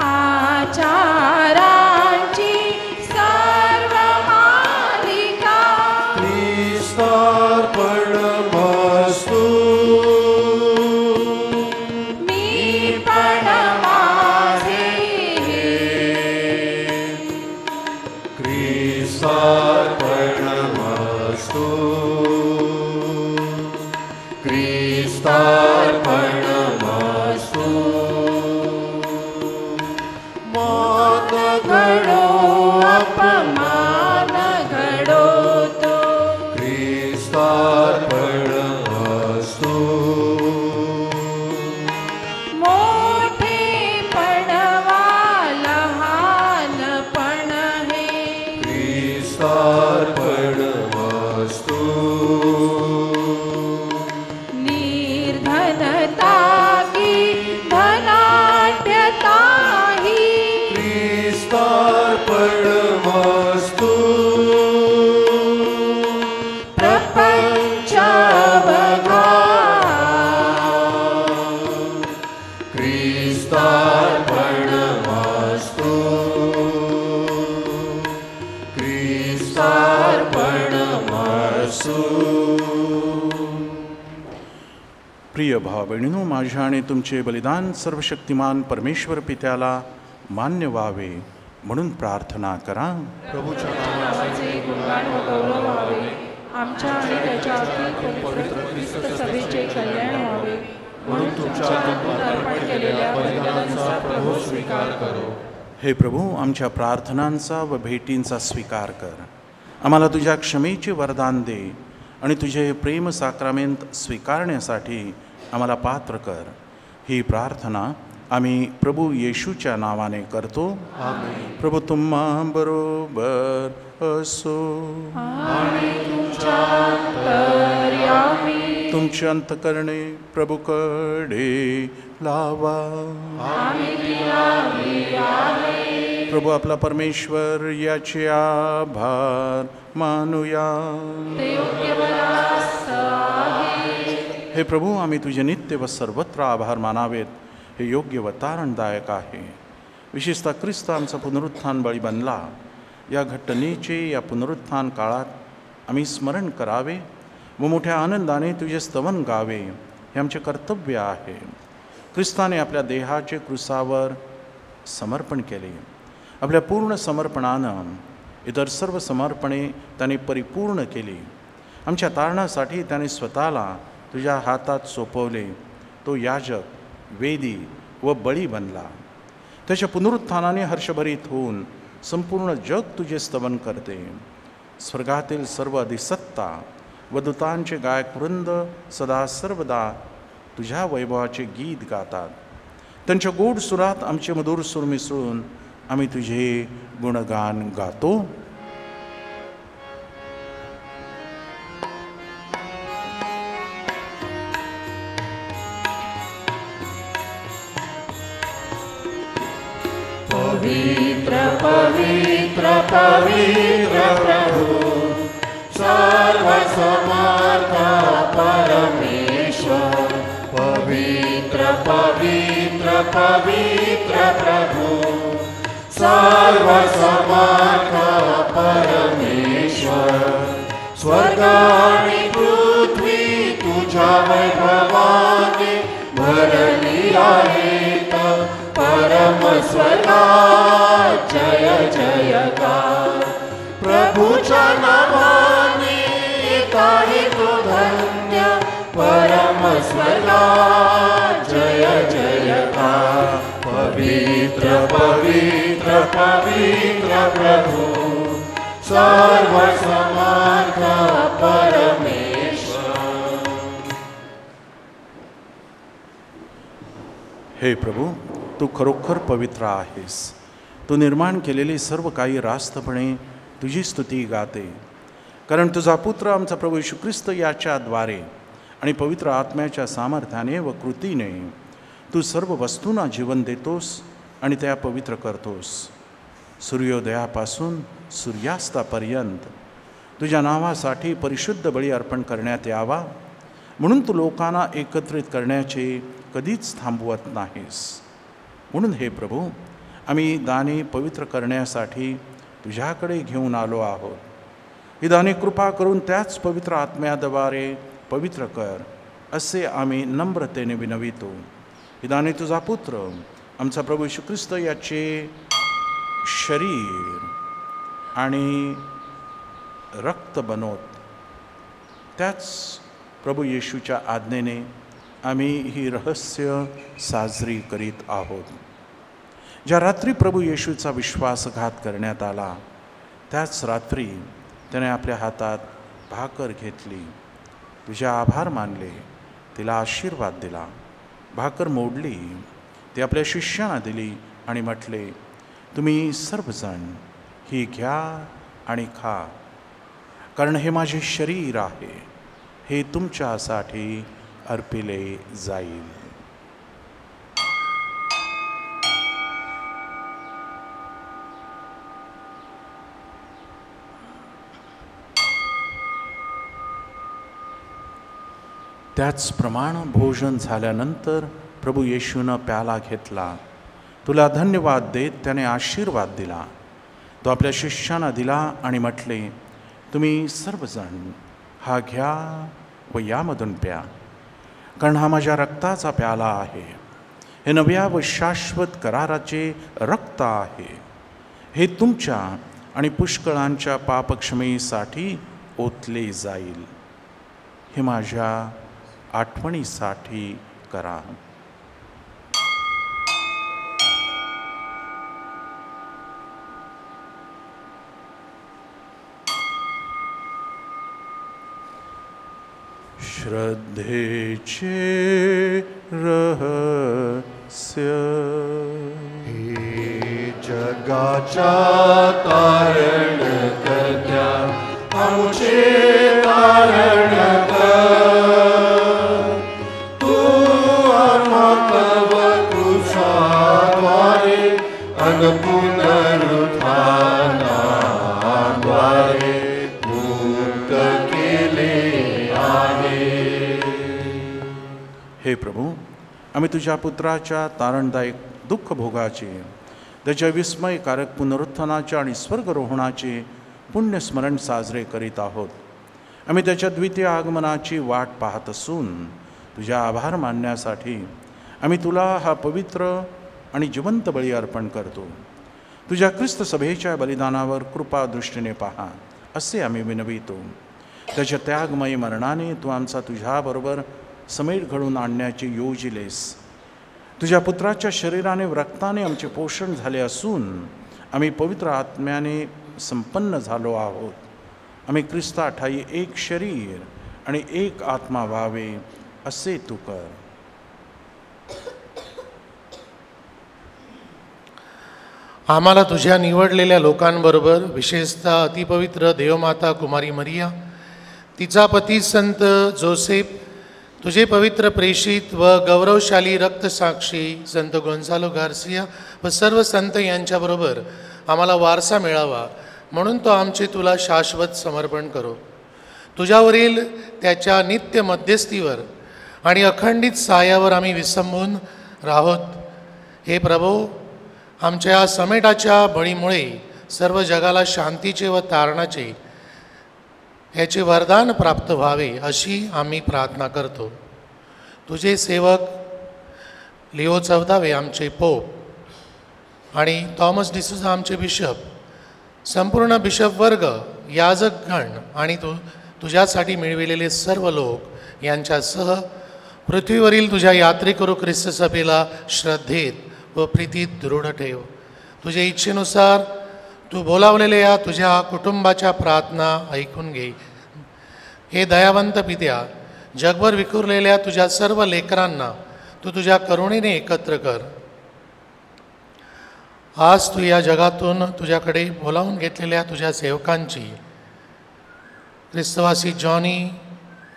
आचारांची सर्व मालिका. ख्रिस्तार्पणमस्तु. मी पण माझे ख्रिस्तार्पणमस्तु. ख्रिस्तार्पणमस्तु. मान घडो अपमान घडो तो. ख्रिस्तार्पणमस्तु. मोठेपण वा लहानपण हे. ख्रिस्तार्पणमस्तु. निर्धनता की धनाढ्यता ही. ख्रिस्तार्पणमस्तु. प्रपंच अवघा. ख्रिस्तार्पणमस्तु. ख्रिस्तार्पणमस्तु. प्रिय भाव बहिणींनो, माझ्या आणि तुमचे बलिदान सर्वशक्तिमान परमेश्वर पित्याला मान्य व्हावे म्हणून प्रार्थना करा. प्रभूच्या नावाचे गुणगान व गौरव व्हावे. आमच्या आणि त्याच्या अखिल पवित्र ख्रिस्त सभेचे कल्याण व्हावे म्हणून तुमच्या हातून अर्पण केलेल्या बलिदानाचा प्रभू स्वीकार करो. हे प्रभू, आमच्या प्रार्थनांचा व भेटींचा स्वीकार कर. आम्हाला तुझ्या क्षमेचे वरदान दे आणि तुझे प्रेम साक्रामेंट स्वीकारण्यासाठी आम्हाला पात्र कर. ही प्रार्थना आम्ही प्रभू येशूच्या नावाने करतो. प्रभू तुम्हा बरोबर असो. तुमची अंतकरणे प्रभूकडे लावा. प्रभू आपला परमेश्वर याचे आभार मानूया. हे प्रभू, आम्ही तुझे नित्य व सर्वत्र आभार मानावेत हे योग्य व तारणदायक आहे. विशेषतः ख्रिस्त आमचा पुनरुत्थान बळी बनला या घटनेचे या पुनरुत्थान काळात आम्ही स्मरण करावे व मोठ्या आनंदाने तुझे स्तवन गावे हे आमचे कर्तव्य आहे. ख्रिस्ताने आपल्या देहाचे क्रुसावर समर्पण केले. आपल्या पूर्ण समर्पणानं इतर सर्व समर्पणे त्याने परिपूर्ण केली. आमच्या तारणासाठी त्याने स्वतःला तुझ्या हातात सोपवले. तो याजक, वेदी व बळी बनला. त्याच्या पुनरुत्थानाने हर्षभरीत होऊन संपूर्ण जग तुझे स्तवन करते. स्वर्गातील सर्व अधिसत्ता व दूतांचे गायकवृंद सदा सर्वदा तुझ्या वैभवाचे गीत गातात. त्यांच्या गोड सुरात आमचे मधुर सूर मिसळून आम्ही तुझे गुणगान गातो. पवित्र पवित्र पवित्र प्रभु सर्वसमर्थ परमेश्वर. पवित्र पवित्र पवित्र प्रभु सर्वसमर्थ परमेश्वर. स्वर्ग आणि पृथ्वी तुझ्या वैभवाने भरली आहेत. परम स्वर्गात जय जयकार. प्रभूच्या नावाने धन्य परम स्वर्गा जय जयकार पवित्र पवित्र पवित्र प्रभु सर्व समर्थ परमेश्वर। हे प्रभू, तू खरोखर पवित्र आहेस. तू निर्माण केलेली सर्व काही रास्तपणे तुझी स्तुती गाते, कारण तुझा पुत्र आमचा प्रभू येशू ख्रिस्त याच्याद्वारे आणि पवित्र आत्म्याच्या सामर्थ्याने व कृतीने तू सर्व वस्तूंना जीवन देतोस आणि त्या पवित्र करतोस. सूर्योदयापासून सूर्यास्तापर्यंत तुझ्या नावासाठी परिशुद्ध बळी अर्पण करण्यात यावा म्हणून तू लोकांना एकत्रित करण्याचे कधीच थांबवत नाहीस. म्हणून हे प्रभू, आम्ही दाने पवित्र करण्यासाठी तुझ्याकडे घेऊन आलो आहोत. ही दाने कृपा करून त्याच पवित्र आत्म्याद्वारे पवित्र कर असे आम्ही नम्रतेने विनवितो. ही दाने तुझा पुत्र आमचा प्रभू येशू ख्रिस्त याचे शरीर आणि रक्त बनवत, त्याच प्रभू येशूच्या आज्ञेने आम्ही ही रहस्य साजरी करीत आहोत. ज्या रात्री प्रभू येशूचा विश्वासघात करण्यात आला त्याच रात्री त्याने आपल्या हातात भाकर घेतली, तुझे आभार मानले, तिला आशीर्वाद दिला, भाकर मोडली, ती आपल्या शिष्यांना दिली आणि म्हटले, तुम्ही सर्वजण ही घ्या आणि खा, कारण हे माझे शरीर आहे, हे तुमच्यासाठी अर्पिले जाईल. त्याचप्रमाणे भोजन झाल्यानंतर प्रभू येशूनं प्याला घेतला, तुला धन्यवाद देत त्याने आशीर्वाद दिला, तो आपल्या शिष्यांना दिला आणि म्हटले, तुम्ही सर्वजण हा घ्या व यामधून प्या, कारण हा माझ्या रक्ताचा प्याला आहे. हे नव्या व शाश्वत कराराचे रक्त आहे, हे तुमच्या आणि पुष्कळांच्या पापक्षमेसाठी ओतले जाईल. हे माझ्या आठवणीसाठी करा. श्रद्धेचे रहस्य हे जगाच्या तारण करत्या आमचे तारण कर, तू आत्मकव क्रूसाद्वारे अन पुनरुत्थानाद्वारे मुक्त केले आहे. हे प्रभू, आम्ही तुझ्या पुत्राच्या तारणदायक दुःख भोगाचे, त्याच्या विस्मयकारक पुनरुत्थानाचे आणि स्वर्गरोहणाचे पुण्यस्मरण साजरे करीत आहोत. आम्ही त्याच्या द्वितीय आगमनाची वाट पाहत असून तुझ्या आभार मानण्यासाठी आम्ही तुला हा पवित्र आणि जिवंत बळी अर्पण करतो. तुझ्या ख्रिस्त सभेच्या बलिदानावर कृपा दृष्टीने पहा असे आम्ही विनवितो. त्याच्या त्यागमयी मरणाने तू आमचा तुझ्याबरोबर समेट घडून आणण्याची योजिलेस. तुझ्या पुत्राच्या शरीराने व रक्ताने आमचे पोषण झाले असून आम्ही पवित्र आत्म्याने संपन्न झालो आहोत. आम्ही ख्रिस्ताठायी एक शरीर आणि एक आत्मा व्हावे असे तू कर. आम्हाला तुझ्या निवडलेल्या लोकांबरोबर, विशेषतः अतिपवित्र देवमाता कुमारी मरिया, तिचा पती संत जोसेफ, तुझे पवित्र प्रेषित व गौरवशाली रक्तसाक्षी संत गोन्झालो गार्सिया व सर्व संत यांच्याबरोबर आम्हाला वारसा मिळावा म्हणून तो आमचे तुला शाश्वत समर्पण करो. तुझ्यावरील त्याच्या नित्य मध्यस्थीवर आणि अखंडित सहाय्यावर आम्ही विसंबून राहोत. हे प्रभू, आमच्या या समेटाच्या बळीमुळे सर्व जगाला शांतीचे व तारणाचे याचे वरदान प्राप्त व्हावे अशी आम्ही प्रार्थना करतो. तुझे सेवक लिओ 14 आमचे पोप आणि थॉमस डिसूजा आमचे बिशप, संपूर्ण बिशप वर्ग, याजकगण आणि तुझ्यासाठी मिळविलेले सर्व लोक यांच्यासह पृथ्वीवरील तुझ्या यात्रेकरू ख्रिस्त सभेला श्रद्धेत व प्रीतीत दृढ ठेव. तुझ्या इच्छेनुसार तू बोलावलेल्या या तुझ्या कुटुंबाच्या प्रार्थना ऐकून घे. हे दयावंत पित्या, जगभर विखुरलेल्या तुझ्या सर्व लेकरांना तू तुझ्या करुणेने एकत्र कर. आज तू या जगातून तुझ्याकडे बोलावून घेतलेल्या तुझ्या सेवकांची, ख्रिस्तवासी जॉनी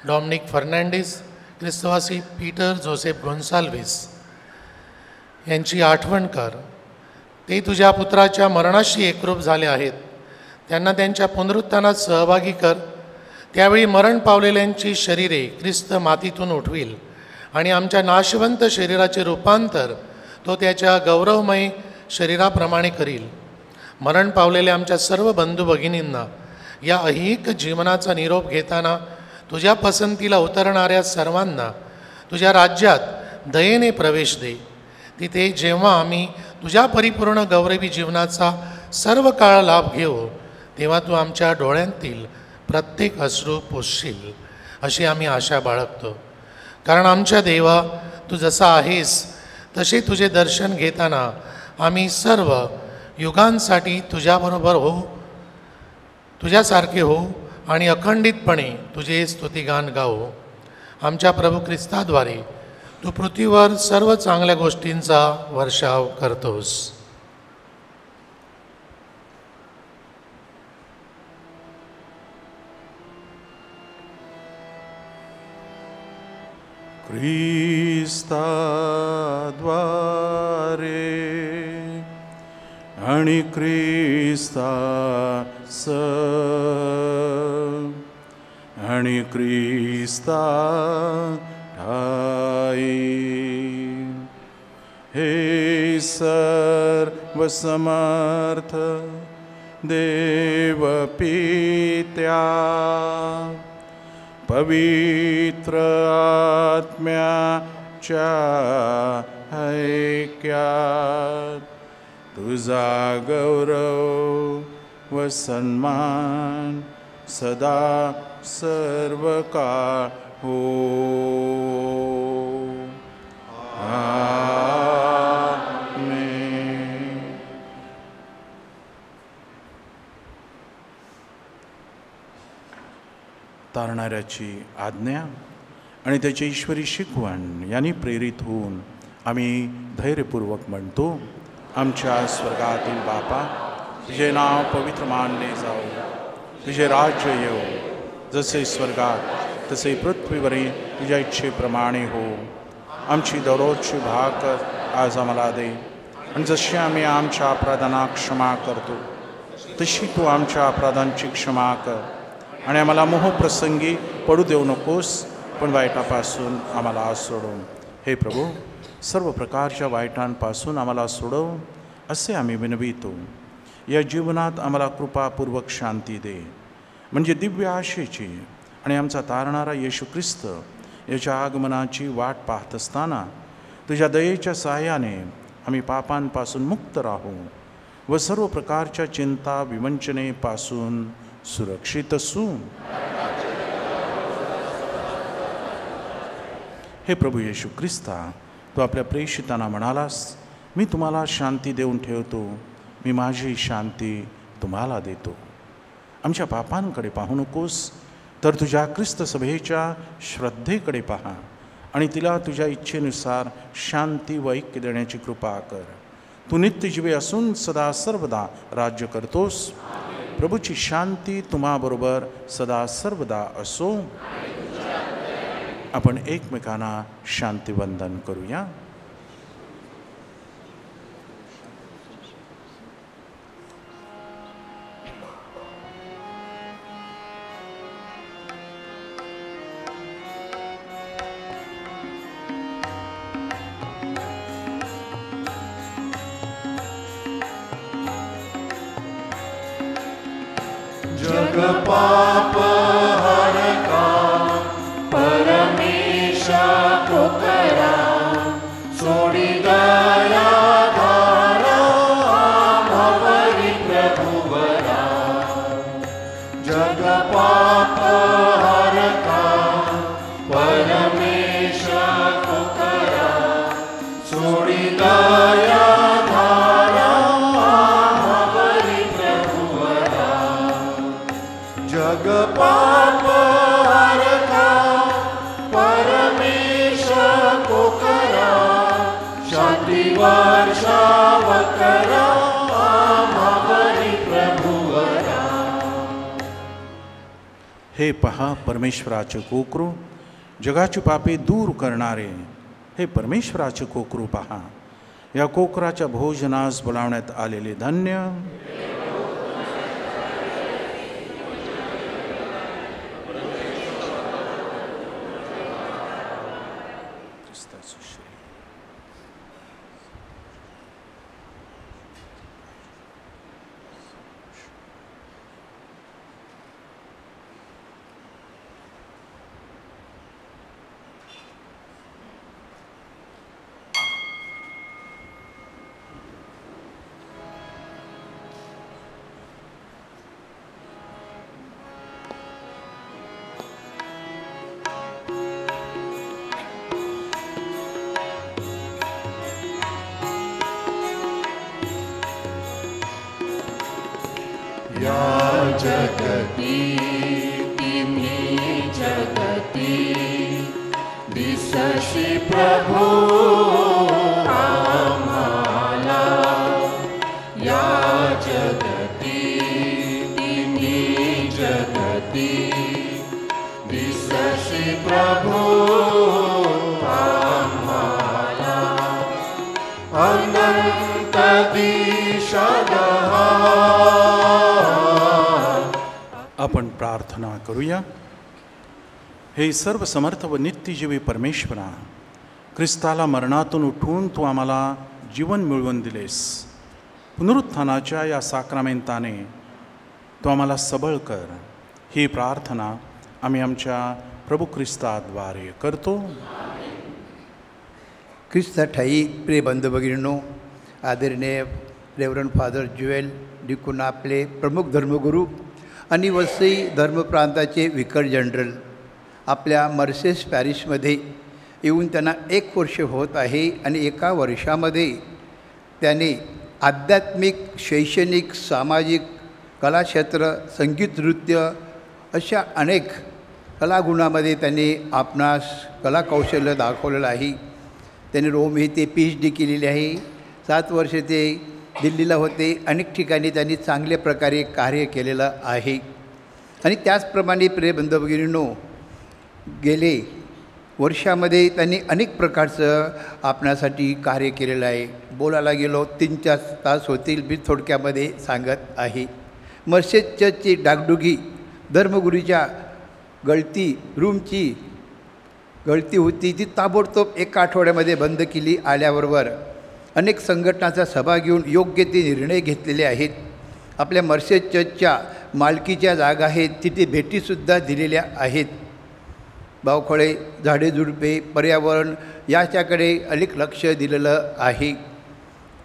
डॉमिनिक फर्नांडिस, ख्रिस्तवासी पीटर जोसेफ गोन्साल्विस यांची आठवण कर. ते तुझ्या पुत्राच्या मरणाशी एकरूप झाले आहेत. त्यांना त्यांच्या पुनरुत्थानात सहभागी कर. त्यावेळी मरण पावलेल्यांची शरीरे ख्रिस्त मातीतून उठवील आणि आमच्या नाशवंत शरीराचे रूपांतर तो त्याच्या गौरवमय शरीराप्रमाणे करील. मरण पावलेल्या आमच्या सर्व बंधू भगिनींना या अहिक जीवनाचा निरोप घेताना तुझ्या पसंतीला उतरणाऱ्या सर्वांना तुझ्या राज्यात दयेने प्रवेश दे. तिथे जेव्हा आम्ही तुझ्या परिपूर्ण गौरवी जीवनाचा सर्व काळ लाभ घेऊ, तेव्हा तू आमच्या डोळ्यांतील प्रत्येक अश्रू पुसशील अशी आम्ही आशा बाळगतो. कारण आमच्या देवा, तू जसा आहेस तसे तुझे दर्शन घेताना आम्ही सर्व युगांसाठी तुझ्याबरोबर हो, तुझ्यासारखे हो आणि अखंडितपणे तुझे स्तुतिगान गाऊ. आमच्या प्रभू ख्रिस्ताद्वारे तू पृथ्वीवर सर्व चांगल्या गोष्टींचा वर्षाव करतोस. ख्रिस्ताद्वारे आणि ख्रिस्तास आणि ख्रिस्ता हे सर्व समर्थ देव पित्या, पवित्र आत्म्याच्या ऐक्यात तुझा गौरव व सन्मान सदा सर्व काळ हो. आमेन. तारणाऱ्याची आज्ञा आणि त्याची ईश्वरी शिकवण यांनी प्रेरित होऊन आम्ही धैर्यपूर्वक म्हणतो, आमच्या स्वर्गातील बापा, तुझे नाव पवित्र मानले जाओ, तुझे राज्य येऊ, जसे स्वर्गात तसे पृथ्वीवरील तुझ्या इच्छेप्रमाणे हो. आमची दररोजची भाकर आज आम्हाला दे, आणि जशी आम्ही आमच्या अपराधांना क्षमा करतो तशी तू आमच्या अपराधांची क्षमा कर. आणि आम्हाला मोहप्रसंगी पडू देऊ नकोस, पण वाईटापासून आम्हाला सोडव. हे प्रभू, सर्व प्रकारच्या वाईटांपासून आम्हाला सोडव असे आम्ही विनवितो. या जीवनात आम्हाला कृपापूर्वक शांती दे, म्हणजे दिव्य आशेची आणि आमचा तारणारा येशू ख्रिस्त याच्या आगमनाची वाट पाहत असताना तुझ्या दयेच्या सहाय्याने आम्ही पापांपासून मुक्त राहू व सर्व प्रकारच्या चिंता विवंचनेपासून सुरक्षित असू. हे प्रभू येशू ख्रिस्ता, तू आपल्या प्रेषितांना म्हणालास, मी तुम्हाला शांती देऊन ठेवतो, मी माझी शांती तुम्हाला देतो. आमच्या पापांकडे पाहू नकोस, तर तुझ्या ख्रिस्त सभेच्या श्रद्धेकडे पहा आणि तिला तुझ्या इच्छेनुसार शांती व ऐक्य देण्याची कृपा कर. तू नित्यजीवी असून सदा सर्वदा राज्य करतोस. प्रभूची शांती तुम्हाबरोबर सदा सर्वदा असो. आपण एकमेकांना शांतिवंदन करूया. जग पाप हरका परमेशा पुकारा, पहा परमेश्वराचे कोकरू, जगाची पापे दूर करणारे हे परमेश्वराचे कोकरू पहा. या कोकराच्या भोजनास बोलावण्यात आलेले धन्य. जगती तिन्ही जगती दिससी प्रभू आम्हाला. या जगती तिन्ही जगती दिससी प्रभू आम्हाला. अनंत दिशादहा. आपण प्रार्थना करूया. हे सर्व समर्थ व नित्यजीवी परमेश्वरा, ख्रिस्ताला मरणातून उठवून तू आम्हाला जीवन मिळवून दिलेस. पुनरुत्थानाच्या या साक्रामेंताने तू आम्हाला सबळ कर. ही प्रार्थना आम्ही आमच्या प्रभू ख्रिस्ताद्वारे करतो. ख्रिस्त ठाई प्रिय बंधू भगिनींनो, आदरणीय रेव्हरंड फादर ज्युएल डिकून, आपले प्रमुख धर्मगुरू आणि वसई धर्मप्रांताचे विकार जनरल आपल्या मर्सेस पॅरिसमध्ये येऊन त्यांना 1 वर्ष होत आहे. आणि एका वर्षामध्ये त्याने आध्यात्मिक, शैक्षणिक, सामाजिक, कलाक्षेत्र, संगीत, नृत्य अशा अनेक कलागुणामध्ये त्यांनी आपणास कलाकौशल्य दाखवलेलं आहे. त्यांनी रोम येथे PhD केलेली आहे. 7 वर्ष ते दिल्लीला होते. अनेक ठिकाणी त्यांनी चांगल्या प्रकारे कार्य केलेलं आहे. आणि त्याचप्रमाणे प्रिय बंधू भगिनींनो, गेले वर्षामध्ये त्यांनी अनेक प्रकारचं आपणासाठी कार्य केलेलं आहे. बोलायला गेलो 3-4 तास होतील, मी थोडक्यामध्ये सांगत आहे. मर्सेस चर्चची डागडुगी, धर्मगुरूच्या रूमची गळती होती, ती ताबडतोब 1 आठवड्यामध्ये बंद केली. आल्याबरोबर अनेक संघटनांचा सभा घेऊन योग्य ते निर्णय घेतलेले आहेत. आपल्या मर्सेस चर्चच्या मालकीच्या जागा आहेत, तिथे भेटीसुद्धा दिलेल्या आहेत. बावखळे, झाडे झुडपे, पर्यावरण याच्याकडे अनेक लक्ष दिलेलं आहे.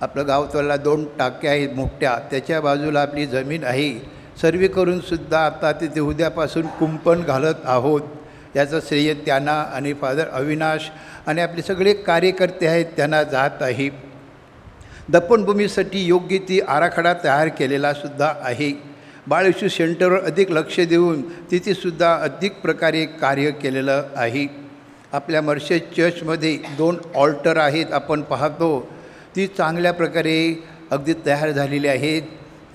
आपलं गावतळाला 2 टाक्या आहेत मोठ्या, त्याच्या बाजूला आपली जमीन आहे. सर्वे करूनसुद्धा आता तिथे उद्यापासून कुंपण घालत आहोत. याचं श्रेय त्यांना आणि फादर अविनाश आणि आपले सगळे कार्यकर्ते आहेत त्यांना जात आहे. दफनभूमीसाठी योग्य ती आराखडा तयार केलेला सुद्धा आहे. बाळ येशू सेंटरवर अधिक लक्ष देऊन तिथेसुद्धा अधिक प्रकारे कार्य केलेलं आहे. आपल्या मर्सेस चर्चमध्ये 2 ऑल्टर आहेत, आपण पाहतो ती चांगल्या प्रकारे अगदी तयार झालेली आहेत.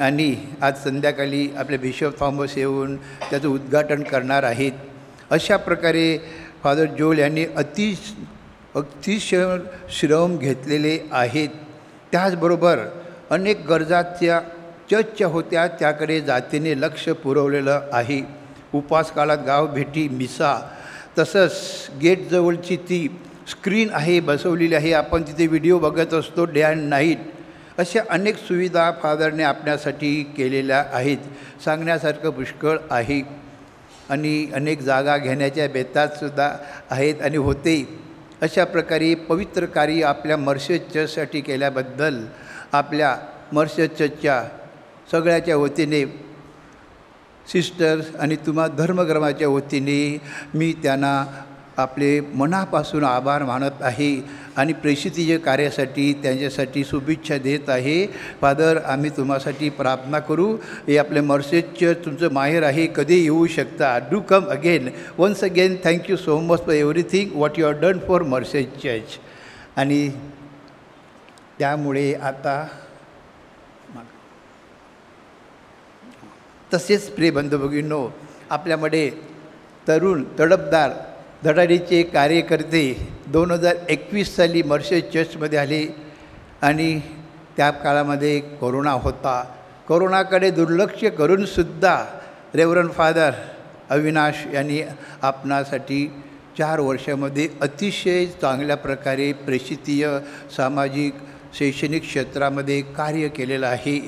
आणि आज संध्याकाळी आपले बिशप थॉमस येऊन त्याचं उद्घाटन करणार आहेत. अशा प्रकारे फादर जोल यांनी अतिशय श्रम घेतलेले आहेत. त्याचबरोबर अनेक गरजाच्या चर्चच्या होत्या, त्याकडे जातीने लक्ष पुरवलेलं आहे. उपवास काळात गावभेटी, मिसा, तसंच गेटजवळची ती स्क्रीन आहे बसवलेली आहे, आपण तिथे व्हिडिओ बघत असतो डे अँड नाईट. अशा अनेक सुविधा फादरने आपल्यासाठी केलेल्या आहेत. सांगण्यासारखं पुष्कळ आहे. आणि अनेक जागा घेण्याच्या बेतातसुद्धा आहेत आणि होते. अशा प्रकारे पवित्र कार्य आपल्या मर्सेस चर्चसाठी केल्याबद्दल आपल्या मर्सेस चर्चच्या सगळ्याच्या वतीने, सिस्टर्स आणि तुम्हा धर्मग्रमाच्या वतीने मी त्यांना आपले मनापासून आभार मानत आहे आणि प्रेषितीय कार्यासाठी त्यांच्यासाठी शुभेच्छा देत आहे. फादर, आम्ही तुम्हासाठी प्रार्थना करू. हे आपले मर्सेस चर्च तुमचं माहेर आहे, कधी येऊ शकता. Do come again. Once again thank you so much for everything what you are done for mercy's church. आणि त्यामुळे आता तसेच प्रिय बंधू भगिनींनो, आपल्यामध्ये तरुण तडफदार धडाडीचे कार्यकर्ते 2021 साली मर्शेस चर्चमध्ये आले आणि त्या काळामध्ये कोरोना होता. कोरोनाकडे दुर्लक्ष करूनसुद्धा रेव्हरंड फादर अविनाश यांनी आपणासाठी 4 वर्षामध्ये अतिशय चांगल्या प्रकारे प्रेषितीय, सामाजिक, शैक्षणिक क्षेत्रामध्ये कार्य केलेलं आहे.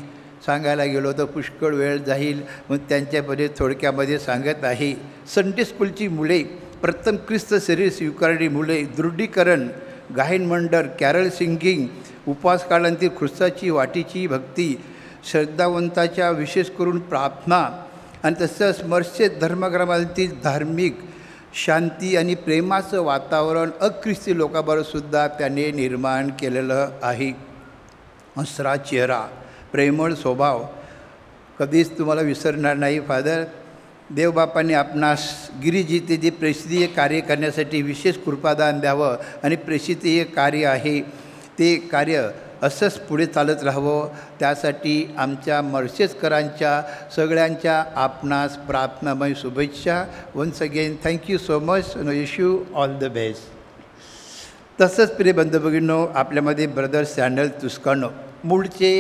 सांगायला गेलो तर पुष्कळ वेळ जाईल, मग त्यांच्यामध्ये थोडक्यामध्ये सांगत आहे. संडे स्कूलची मुले, प्रथम ख्रिस्त शरीर स्वीकारणी मुले, दृढीकरण, गायन मंडळ, कॅरल सिंगिंग, उपवास काळांतील ख्रिस्ताची वाटीची भक्ती, श्रद्धावंताच्या विशेष करून प्रार्थना आणि तसंच मर्शेस धर्मग्रामातील धार्मिक शांती आणि प्रेमाचं वातावरण अख्रिस्ती लोकांबरोबरसुद्धा त्याने निर्माण केलेलं आहे. हसरा चेहरा, प्रेमळ स्वभाव कधीच तुम्हाला विसरणार नाही. फादर, देवबापाने आपणास गिरिजिते जे प्रेषितीय कार्य करण्यासाठी विशेष कृपादान द्यावं आणि प्रेषितीय कार्य आहे ते कार्य असंच पुढे चालत राहावं. त्यासाठी आमच्या मर्शेसकरांच्या सगळ्यांच्या आपणास प्रार्थनामय शुभेच्छा. Once again thank you so much. Wish you all the best. तसंच प्रिय बंधू भगिनींनो, आपल्यामध्ये ब्रदर सॅन्डल तुस्कानो मूळचे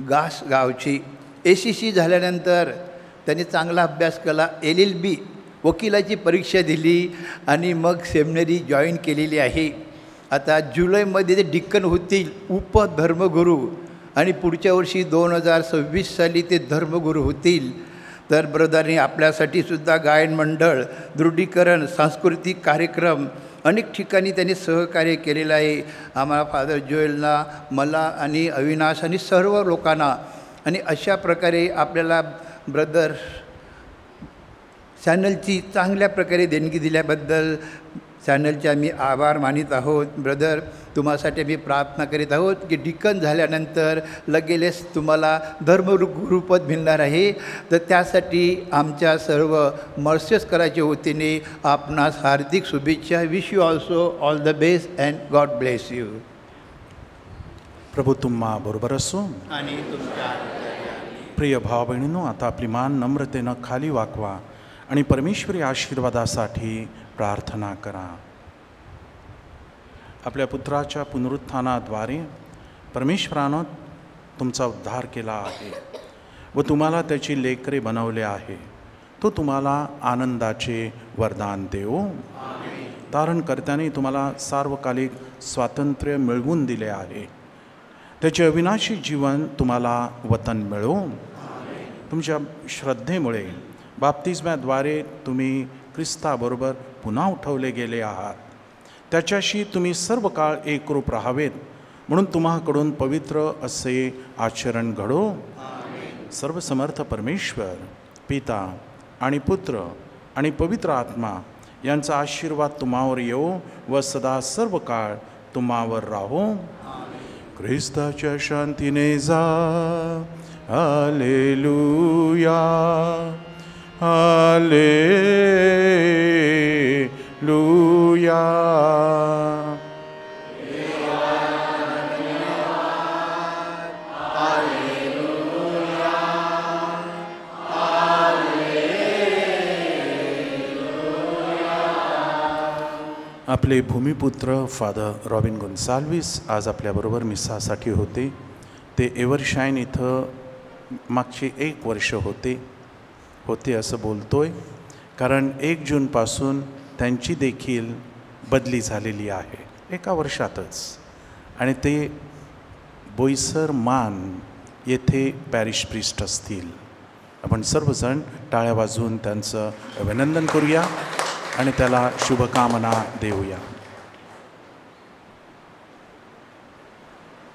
घास गावची ACC झाल्यानंतर त्यांनी चांगला अभ्यास केला. LLB वकिलाची परीक्षा दिली आणि मग सेमिनरी जॉईन केलेली आहे. आता जुलैमध्ये ते डिक्कन होतील, उपधर्मगुरू, आणि पुढच्या वर्षी 2026 साली ते धर्मगुरू होतील. तर ब्रदरने आपल्यासाठी सुद्धा गायन मंडळ, दृढीकरण, सांस्कृतिक कार्यक्रम अनेक ठिकाणी त्यांनी सहकार्य केलेलं आहे. आम्हाला फादर जोएलना, मला आणि अविनाश आणि सर्व लोकांना, आणि अशा प्रकारे आपल्याला ब्रदर चॅनलची चांगल्या प्रकारे देणगी दिल्याबद्दल चॅनलचे आम्ही आभार मानित आहोत. ब्रदर, तुम्हासाठी आम्ही प्रार्थना करीत आहोत की डिकन झाल्यानंतर लगेच तुम्हाला धर्मगुरुपद मिळणार आहे. तर त्यासाठी आमच्या सर्व मर्शेसकराच्या वतीने आपणास हार्दिक शुभेच्छा. Wish you also all the best and God bless you. प्रभू तुम्हा बरोबर असो. आणि तुमच्या प्रिय भाव बहिणींनो, आता आपली मान नम्रतेनं खाली वाकवा आणि परमेश्वरी आशीर्वादासाठी प्रार्थना करा. आपल्या पुत्राच्या पुनरुत्थानाद्वारे परमेश्वरानं तुमचा उद्धार केला आहे व तुम्हाला त्याची लेकरे बनवले आहे. तो तुम्हाला आनंदाचे वरदान देवो. तारणकर्त्याने तुम्हाला सार्वकालिक स्वातंत्र्य मिळवून दिले आहे. त्याचे अविनाशी जीवन तुम्हाला वतन मिळो. तुमच्या श्रद्धेमुळे बाप्तिस्म्याद्वारे तुम्ही ख्रिस्ताबरोबर पुन्हा उठवले गेले आहात. त्याच्याशी तुम्ही सर्व काळ एकरूप राहावेत म्हणून तुम्हाकडून पवित्र असे आचरण घडो. सर्व समर्थ परमेश्वर, पिता आणि पुत्र आणि पवित्र आत्मा यांचा आशीर्वाद तुम्हावर येवो व सदा सर्व काळ तुम्हावर राहो. ख्रिस्ताच्या शांतीने जा. Hallelujah, hallelujah. आपले भूमिपुत्र फादर रॉबिन गोन्साल्विस आज आपल्याबरोबर मिसासाठी होते. ते एव्हरशाईन इथं मागचे 1 वर्ष होते असं बोलतोय, कारण 1 जूनपासून त्यांची देखील बदली झालेली आहे 1 वर्षातच. आणि ते बोईसर मान येथे पॅरिश प्रिस्ट असतील. आपण सर्वजण टाळ्या वाजवून त्यांचं अभिनंदन करूया आणि त्याला शुभकामना देऊया.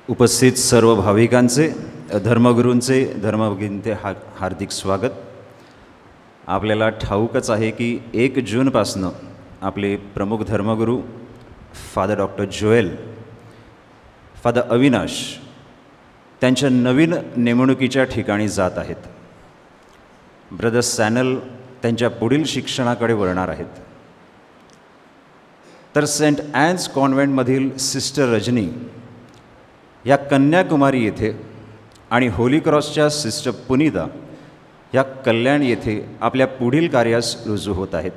उपस्थित सर्व भाविकांचे, धर्मगुरूंचे, धर्मभगिनींचे हार्दिक स्वागत. आपल्याला ठाऊकच आहे की 1 जूनपासनं आपले प्रमुख धर्मगुरू father doctor Joel, father Avinash त्यांच्या नवीन नेमणुकीच्या ठिकाणी जात आहेत. ब्रदर सॅनल त्यांच्या पुढील शिक्षणाकडे वळणार आहेत. तर सेंट ॲन्स कॉन्व्हेंटमधील सिस्टर रजनी या कन्याकुमारी येथे आणि होली क्रॉसच्या सिस्टर पुनीता या कल्याण येथे आपल्या पुढील कार्यास रुजू होत आहेत.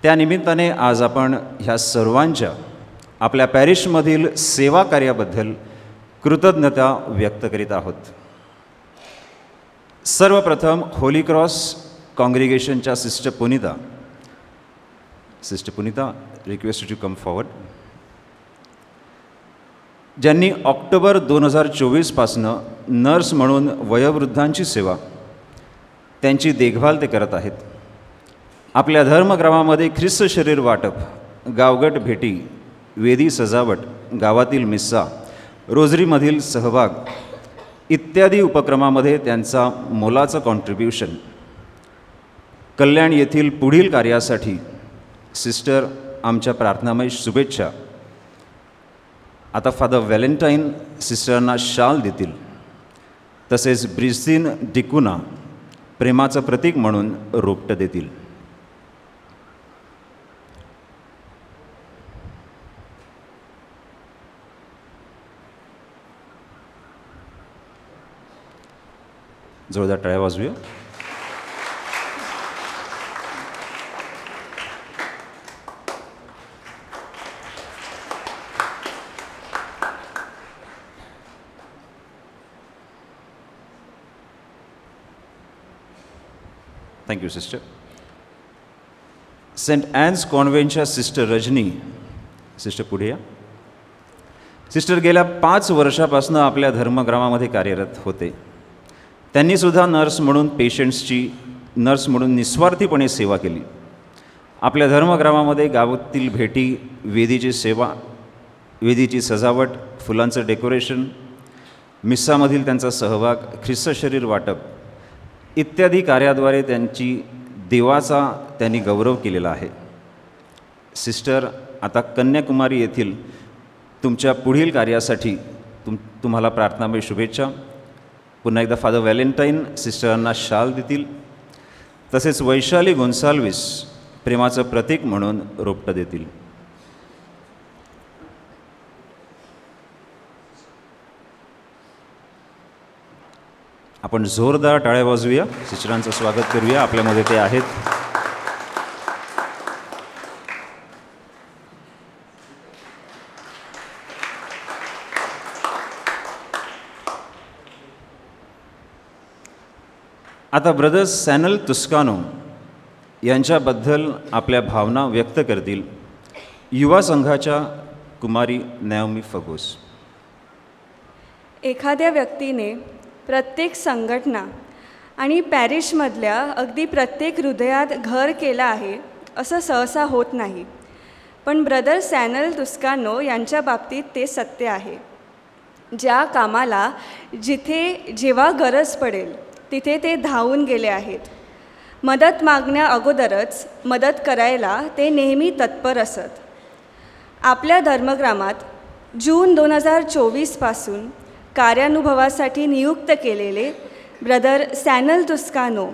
त्यानिमित्ताने आज आपण ह्या सर्वांच्या आपल्या पॅरिशमधील सेवा कार्याबद्दल कृतज्ञता व्यक्त करीत आहोत. सर्वप्रथम होली क्रॉस कॉंग्रिगेशनच्या sister Punita request to come forward, ज्यांनी ऑक्टोबर 2024पासनं नर्स म्हणून वयोवृद्धांची सेवा, त्यांची देखभाल ते करत आहेत. आपल्या धर्मग्रामामध्ये ख्रिस्त शरीर वाटप, गावगट भेटी, वेदी सजावट, गावातील मिस्सा, रोजरीमधील सहभाग इत्यादी उपक्रमामध्ये त्यांचा मोलाचं कॉन्ट्रीब्युशन. कल्याण येथील पुढील कार्यासाठी सिस्टर आमच्या प्रार्थनामय शुभेच्छा. आता फादर व्हॅलेंटाईन सिस्टरांना शाल देतील. तसेच ब्रिस्तीन डिकुना प्रेमाचं प्रतीक म्हणून रोपटं देतील. जोरदार टाळ्या वाजवूया. Thank you sister. सेंट ॲन्स कॉन्व्हेंटच्या सिस्टर रजनी, सिस्टर पुढे या. सिस्टर गेल्या 5 वर्षापासून आपल्या धर्मग्रामामध्ये कार्यरत होते. त्यांनीसुद्धा नर्स म्हणून निस्वार्थीपणे सेवा केली. आपल्या धर्मग्रामामध्ये गावातील भेटी, वेदीची सेवा, वेदीची सजावट, फुलांचं डेकोरेशन, मिस्सामधील त्यांचा सहभाग, ख्रिस्त शरीर वाटप इत्यादी कार्याद्वारे देवाचा त्यांनी गौरव केलेला आहे. सिस्टर, आता कन्याकुमारी येथील तुमच्या पुढील कार्यासाठी तुम्हाला प्रार्थनामय शुभेच्छा. पुन्हा एकदा फादर व्हॅलेंटाईन सिस्टरांना शाल देतील. तसेच वैशाली गोन्साल्विस प्रेमाचं प्रतीक म्हणून रोपटं देतील. आपण जोरदार टाळ्या वाजवूया, सिस्टरांचं स्वागत करूया. आपल्यामध्ये ते आहेत. आता ब्रदर सॅनल तुस्कानो यांच्याबद्दल आपल्या भावना व्यक्त करतील युवा संघाच्या कुमारी नॅओमी फगोस. एखाद्या व्यक्तीने प्रत्येक संघटना आणि पॅरिशमधल्या अगदी प्रत्येक हृदयात घर केलं आहे असं सहसा होत नाही. पण ब्रदर सॅनल तुस्कानो यांच्या बाबतीत ते सत्य आहे. ज्या कामाला जिथे जेव्हा गरज पडेल तिथे ते धावून गेले आहेत. मदत मागण्या अगोदरच मदत करायला ते नेहमी तत्पर असत. आपल्या धर्मग्रामात जून 2024पासून कार्यानुभवासाठी नियुक्त केलेले ब्रदर सॅनल तुस्कानो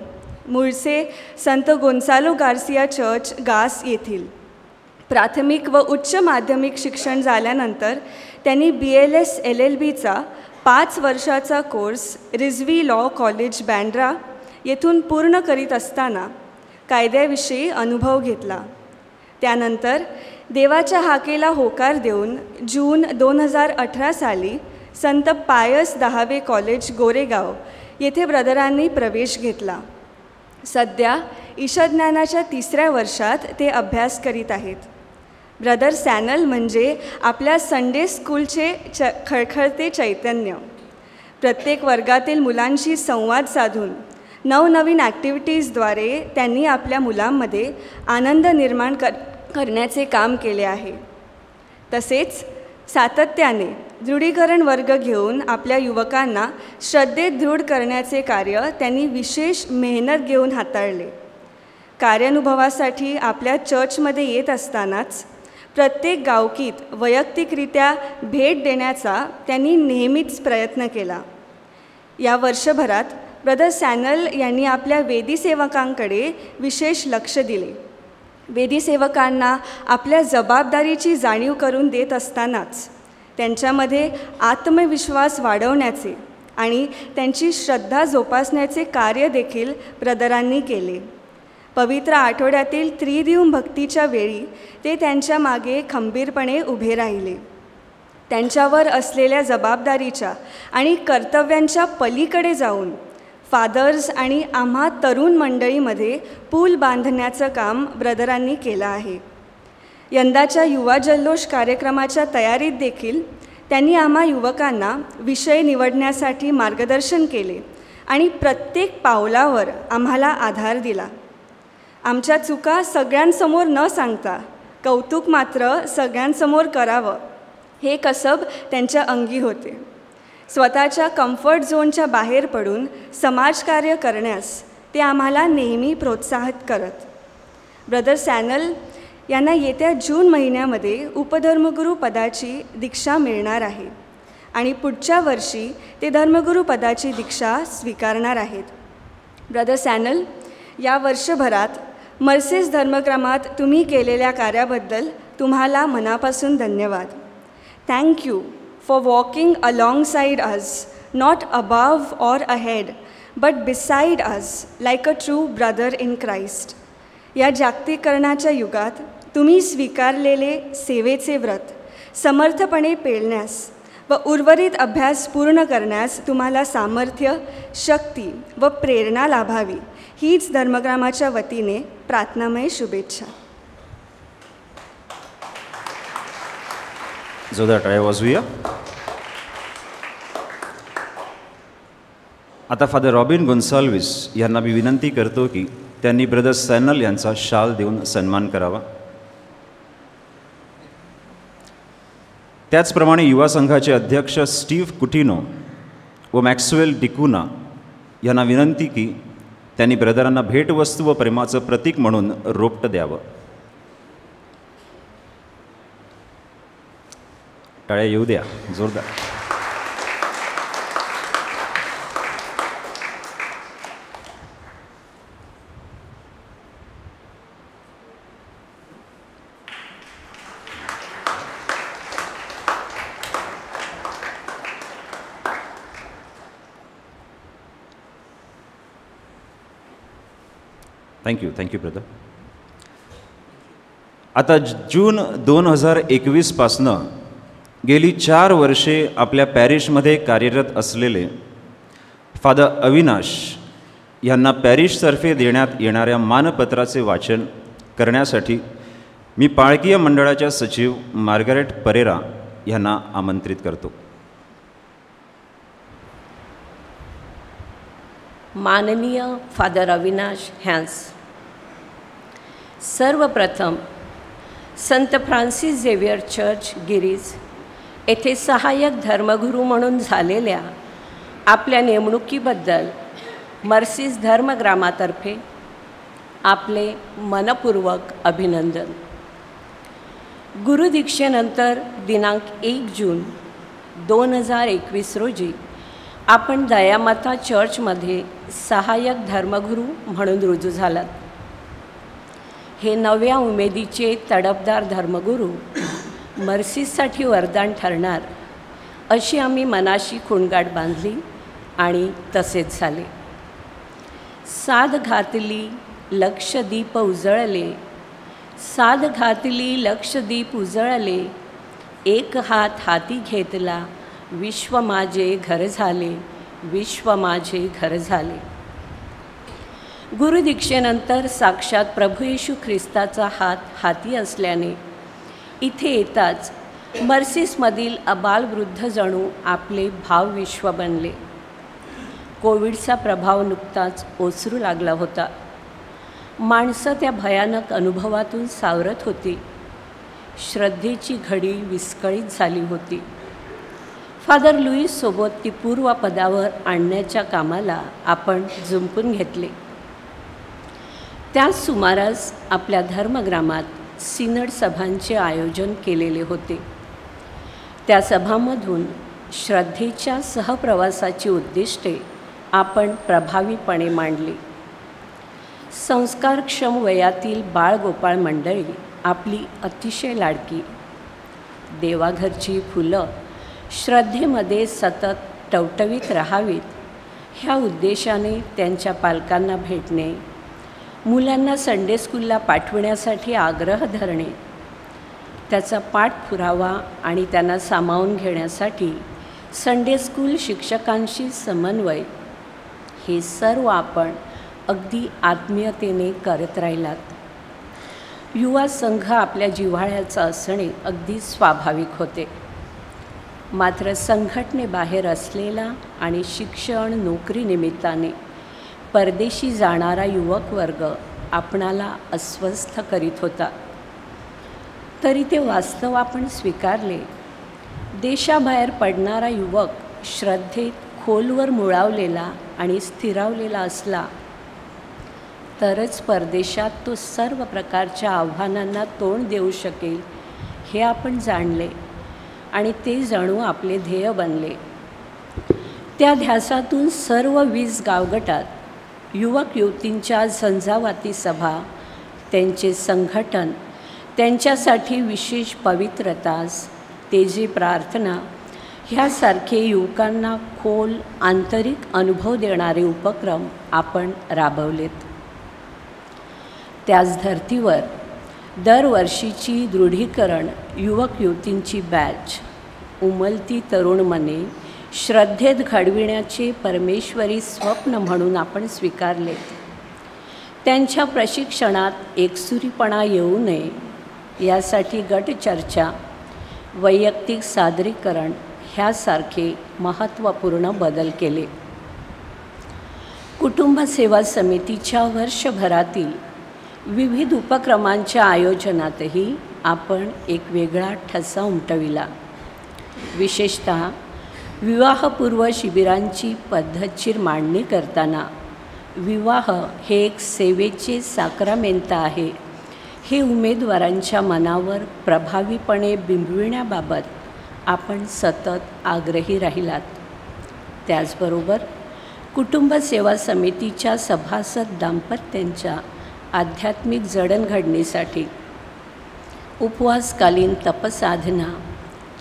मूळचे संत गोन्सालो गार्सिया चर्च गास येथील. प्राथमिक व उच्च माध्यमिक शिक्षण झाल्यानंतर त्यांनी BLS LLBचा 5 वर्षाचा course Rizvi law college Bandra येथून पूर्ण करीत असताना कायद्याविषयी अनुभव घेतला. त्यानंतर देवाच्या हाकेला होकार देऊन जून 2018 साली संत पायस 10वे कॉलेज गोरेगाव येथे ब्रदरांनी प्रवेश घेतला. सध्या ईशज्ञानाच्या 3ऱ्या वर्षात ते अभ्यास करीत आहेत. ब्रदर सॅनल म्हणजे आपल्या संडे स्कूलचे खळखळते चैतन्य. प्रत्येक वर्गातील मुलांशी संवाद साधून नवनवीन ॲक्टिव्हिटीजद्वारे त्यांनी आपल्या मुलांमध्ये आनंद निर्माण करण्याचे काम केले आहे. तसेच सातत्याने दृढीकरण वर्ग घेऊन आपल्या युवकांना श्रद्धेत दृढ करण्याचे कार्य त्यांनी विशेष मेहनत घेऊन हाताळले. कार्यानुभवासाठी आपल्या चर्चमध्ये येत असतानाच प्रत्येक गावकीत वैयक्तिकरित्या भेट देण्याचा त्यांनी नेहमीच प्रयत्न केला. या वर्षभरात ब्रदर सॅनल यांनी आपल्या वेदी सेवकांकडे विशेष लक्ष दिले. वेदी सेवकांना आपल्या जबाबदारीची जाणीव करून देत असतानाच त्यांच्यामध्ये आत्मविश्वास वाढवण्याचे आणि त्यांची श्रद्धा जोपासण्याचे कार्य देखील ब्रदरांनी केले. पवित्र आठवड्यातील त्रिदिवं भक्तीच्या वेळी ते त्यांच्या मागे खंबीरपणे उभे राहिले. त्यांच्यावर असलेल्या जबाबदारीच्या आणि कर्तव्यांच्या पलीकडे जाऊन फादर्स आणि आम्हा तरुण मंडळीमध्ये पूल बांधण्याचं काम ब्रदरांनी केलं आहे. यंदाच्या युवा जल्लोष कार्यक्रमाच्या तयारीत देखील त्यांनी आम्हा युवकांना विषय निवडण्यासाठी मार्गदर्शन केले आणि प्रत्येक पावलावर आम्हाला आधार दिला. आमच्या चुका सगळ्यांसमोर न सांगता कौतुक मात्र सगळ्यांसमोर करावं हे कसब त्यांच्या अंगी होते. स्वतःच्या कम्फर्ट झोनच्या बाहेर पडून समाजकार्य करण्यास ते आम्हाला नेहमी प्रोत्साहित करत. ब्रदर सॅनल यांना येत्या जून महिन्यामध्ये उपधर्मगुरू पदाची दीक्षा मिळणार आहे आणि पुढच्या वर्षी ते धर्मगुरू पदाची दीक्षा स्वीकारणार आहेत. ब्रदर सॅनल, या वर्षभरात मर्सीज धर्मक्रमात तुम्ही केलेल्या कार्याबद्दल तुम्हाला मनापासून धन्यवाद. Thank you for walking alongside us, not above or ahead but beside us like a true brother in Christ. या जागतिकीकरणाच्या युगात तुम्ही स्वीकारलेले सेवेचे व्रत समर्थपणे पेलण्यास व उर्वरित अभ्यास पूर्ण करण्यास तुम्हाला सामर्थ्य, शक्ती व प्रेरणा लाभावी हीच धर्मग्रामाच्या वतीने प्रार्थनामय शुभेच्छा. जोरदार टाळ्या वाजवूया. आता फादर रॉबिन गोन्साल्विस यांना मी विनंती करतो की त्यांनी ब्रदर सॅनल यांचा शाल देऊन सन्मान करावा. त्याचप्रमाणे युवा संघाचे अध्यक्ष स्टीव्ह कुटिनो व मॅक्सवेल डिकुना यांना विनंती की त्यांनी ब्रदरांना भेटवस्तू व प्रेमाचं प्रतीक म्हणून रोपटं द्यावं. टाळ्या येऊ द्या जोरदार. Thank you brother. आता जून 2021 पासनं गेली 4 वर्षे आपल्या पॅरिशमध्ये कार्यरत असलेले फादर अविनाश यांना पॅरिशतर्फे देण्यात येणाऱ्या मानपत्राचे वाचन करण्यासाठी मी पाळकीय मंडळाच्या सचिव मार्गारेट परेरा यांना आमंत्रित करतो. माननीय फादर अविनाश हॅन्स, सर्वप्रथम संत फ्रान्सिस झेवियर चर्च गिरीज येथे सहाय्यक धर्मगुरू म्हणून झालेल्या आपल्या नेमणुकीबद्दल मर्सीज धर्मग्रामातर्फे आपले मनपूर्वक अभिनंदन. गुरुदीक्षेनंतर दिनांक 1 जून 2021 रोजी आपण दयामाता चर्चमध्ये सहाय्यक धर्मगुरू म्हणून रुजू झालात. हे नव्या उमेदीचे तडफदार धर्मगुरू मर्सीसाठी वरदान ठरणार अशी आम्ही मनाशी खुणगाठ बांधली आणि तसेच झाले. साध घातली लक्षदीप उजळले, साध घातली लक्षदीप उजळले, एक हात हाती घेतला, विश्व माझे घर झाले, विश्व माझे घर झाले. गुरुदीक्षेनंतर साक्षात प्रभू येशू ख्रिस्ताचा हात हाती असल्याने इथे येताच मर्सीसमधील अबालवृद्ध जणू आपले भावविश्व बनले. कोविडचा प्रभाव नुकताच ओसरू लागला होता. माणसं त्या भयानक अनुभवातून सावरत होती. श्रद्धेची घडी विस्कळीत झाली होती. फादर लुईस सोबत ती पूर्वपदावर आणण्याच्या कामाला आपण जुंपून घेतले. त्याच सुमारास आपल्या धर्मग्रामात सिनड सभांचे आयोजन केलेले होते. त्या सभांमधून श्रद्धेच्या सहप्रवासाची उद्दिष्टे आपण प्रभावीपणे मांडली. संस्कारक्षम वयातील बाळगोपाळ मंडळी आपली अतिशय लाडकी. देवाघरची फुलं श्रद्धेमध्ये सतत टवटवीत राहावीत ह्या उद्देशाने त्यांच्या पालकांना भेटणे, मुलांना संडे स्कूलला पाठविण्यासाठी आग्रह धरणे, त्याचा पाठपुरावा आणि त्यांना सामावून घेण्यासाठी संडे स्कूल शिक्षकांशी समन्वय, हे सर्व आपण अगदी आत्मीयतेने करत राहिलात. युवा संघ आपल्या जिव्हाळ्याचा असणे अगदी स्वाभाविक होते. मात्र संघटनेबाहेर असलेला आणि शिक्षण नोकरीनिमित्ताने परदेशी जाणारा युवक वर्ग आपणाला अस्वस्थ करीत होता. तरी ते वास्तव आपण स्वीकारले. देशाबाहेर पडणारा युवक श्रद्धेत खोलवर मुळावलेला आणि स्थिरावलेला असला तरच परदेशात तो सर्व प्रकारच्या आव्हानांना तोंड देऊ शकेल, हे आपण जाणले आणि ते जणू आपले ध्येय बनले. त्या ध्यासातून सर्व 20 गावगटात युवक युवतींच्या झंझावाती सभा, त्यांचे संघटन, त्यांच्यासाठी विशेष पवित्र तास, तेजी प्रार्थना ह्यासारखे युवकांना खोल आंतरिक अनुभव देणारे उपक्रम आपण राबवलेत. त्याच धर्तीवर दरवर्षीची दृढीकरण युवक युवतींची बॅच, उमलती तरुण मने श्रद्धेत घडविण्याचे परमेश्वरी स्वप्न म्हणून आपण स्वीकारले. त्यांच्या प्रशिक्षणात एकसुरीपणा येऊ नये यासाठी गटचर्चा, वैयक्तिक सादरीकरण ह्यासारखे महत्त्वपूर्ण बदल केले. कुटुंब सेवा समितीच्या वर्षभरातील विविध उपक्रमांच्या आयोजनातही आपण एक वेगळा ठसा उमटविला. विशेषतः विवाहपूर्व शिबिरांची पद्धतशीर मांडणी करताना विवाह हे एक सेवेचे साक्रामेंट आहे हे उमेदवारांच्या मनावर प्रभावीपणे बिंबविण्याबाबत आपण सतत आग्रही राहिलात. त्याचबरोबर कुटुंब सेवा समितीच्या सभासद दाम्पत्यांच्या आध्यात्मिक जडणघडणीसाठी उपवासकालीन तपसाधना,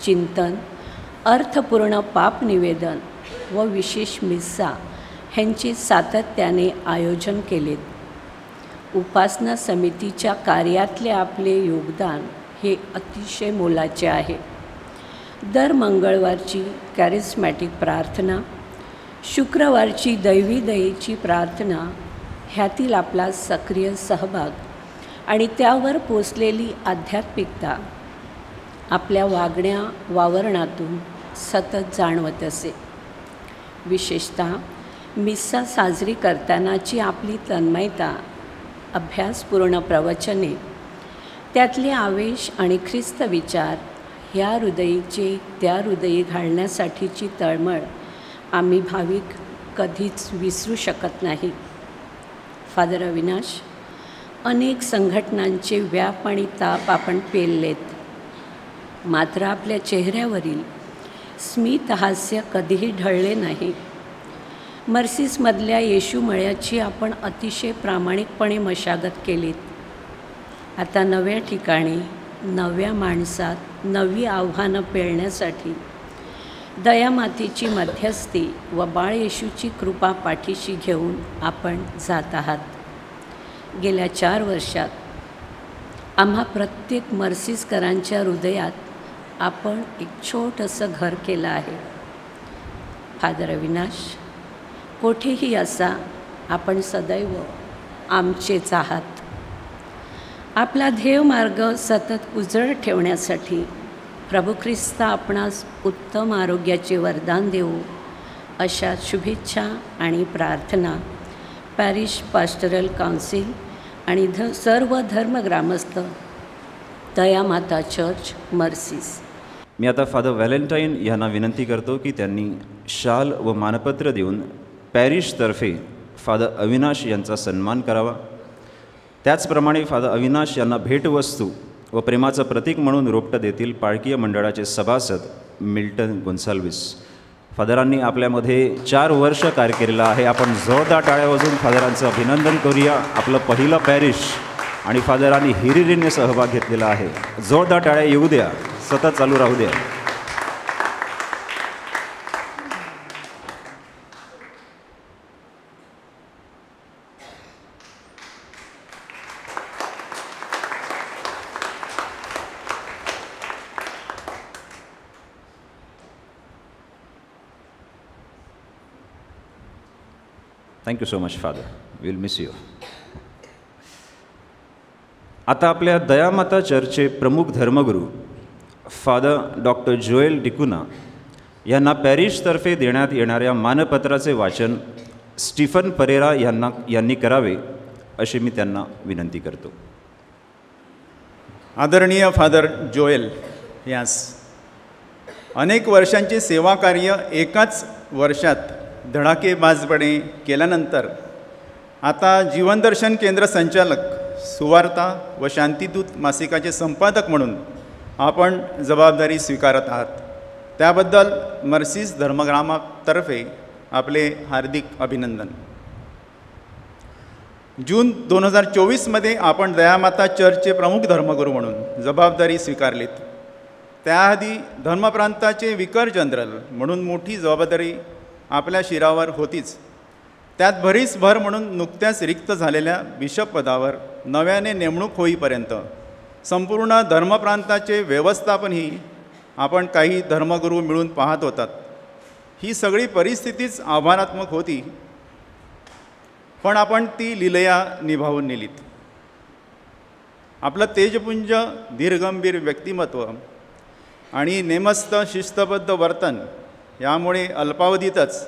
चिंतन, अर्थपूर्ण पाप निवेदन व विशेष मिस्सा ह्यांचे सातत्याने आयोजन केलेत. उपासना समितीच्या कार्यातले आपले योगदान हे अतिशय मोलाचे आहे. दर मंगळवारची कॅरिस्मॅटिक प्रार्थना, शुक्रवारची दैवी दयेची प्रार्थना ह्यातील आपला सक्रिय सहभाग आणि त्यावर पोचलेली आध्यात्मिकता आपल्या वागण्या वावरणातून सतत जाणवत असे. विशेषतः मिस्सा साजरी करतानाची आपली तन्मयता, अभ्यासपूर्ण प्रवचने, त्यातले आवेश आणि ख्रिस्त विचार ह्या हृदयीचे त्या हृदयी घालण्यासाठीची तळमळ आम्ही भाविक कधीच विसरू शकत नाही. फादर अविनाश, अनेक संघटनांचे व्याप आणि ताप आपण पेललेत, मात्र आपल्या चेहऱ्यावरील स्मित हास्य कधीही ढळले नाही. मर्सीसमधल्या येशू मळ्याची आपण अतिशय प्रामाणिकपणे मशागत केलीत. आता नव्या ठिकाणी, नव्या माणसात नवी आव्हानं पेलण्यासाठी दयामातेची मध्यस्थी व बाळ येशूची कृपा पाठीशी घेऊन आपण जात आहात. गेल्या 4 वर्षात आम्हा प्रत्येक मर्सीसकरांच्या हृदयात आपण एक छोटंसं घर केलं आहे. फादर अविनाश, कोठेही असा आपण सदैव आमचेच आहात. आपला ध्येयमार्ग सतत उजळ ठेवण्यासाठी प्रभू ख्रिस्त आपणास उत्तम आरोग्याचे वरदान देऊ, अशा शुभेच्छा आणि प्रार्थना पॅरिश पास्टरल काउन्सिल आणि सर्व धर्मग्रामस्थ दयामाता चर्च मर्सीस. मी आता फादर व्हॅलेंटाईन यांना विनंती करतो की त्यांनी शाल व मानपत्र देऊन पॅरिशतर्फे फादर अविनाश यांचा सन्मान करावा. त्याचप्रमाणे फादर अविनाश यांना भेटवस्तू व प्रेमाचं प्रतीक म्हणून रोपटं देतील पाळकीय मंडळाचे सभासद मिल्टन गोन्साल्विस. फादरांनी आपल्यामध्ये 4 वर्ष कार्य केलेलं आहे. आपण जोरदार टाळ्या वाजवून फादरांचं अभिनंदन करूया. आपलं पहिलं पॅरिश आणि फादरांनी हिरिरीने सहभाग घेतलेला आहे. जोरदार टाळ्या येऊ द्या, सतत चालू राहू द्या. Thank you so much father, will miss you. आता आपल्या दयामाता चर्चचे प्रमुख धर्मगुरू फादर डॉक्टर जोएल डिकुना यांना पॅरिशतर्फे देण्यात येणाऱ्या मानपत्राचे वाचन स्टीफन परेरा यांनी करावे अशी मी त्यांना विनंती करतो. आदरणीय फादर जोएल यास अनेक वर्षांचे सेवा कार्य एकाच वर्षात धडाकेबाजपणे केल्यानंतर आता जीवनदर्शन केंद्र संचालक, सुवार्ता व शांतीदूत मासिकाचे संपादक म्हणून आपण जबाबदारी स्वीकारत आहात. त्याबद्दल मर्सीज धर्मग्रामातर्फे आपले हार्दिक अभिनंदन. जून 2024मध्ये आपण दयामाता चर्चचे प्रमुख धर्मगुरू म्हणून जबाबदारी स्वीकारलीत. त्याआधी धर्मप्रांताचे विकर जनरल म्हणून मोठी जबाबदारी आपल्या शिरावर होतीच. त्यात भरीस भर म्हणून नुकत्याच रिक्त झालेल्या बिशप पदावर नव्याने नेमणूक होईपर्यंत संपूर्ण धर्मप्रांताचे व्यवस्थापनही आपण काही धर्मगुरू मिळून पाहत होतात. ही सगळी परिस्थितीच आव्हानात्मक होती, पण आपण ती लीलया निभावून नेलीत. आपलं तेजपुंज, धीरगंभीर व्यक्तिमत्व आणि नेमस्त शिस्तबद्ध वर्तन यामुळे अल्पावधीतच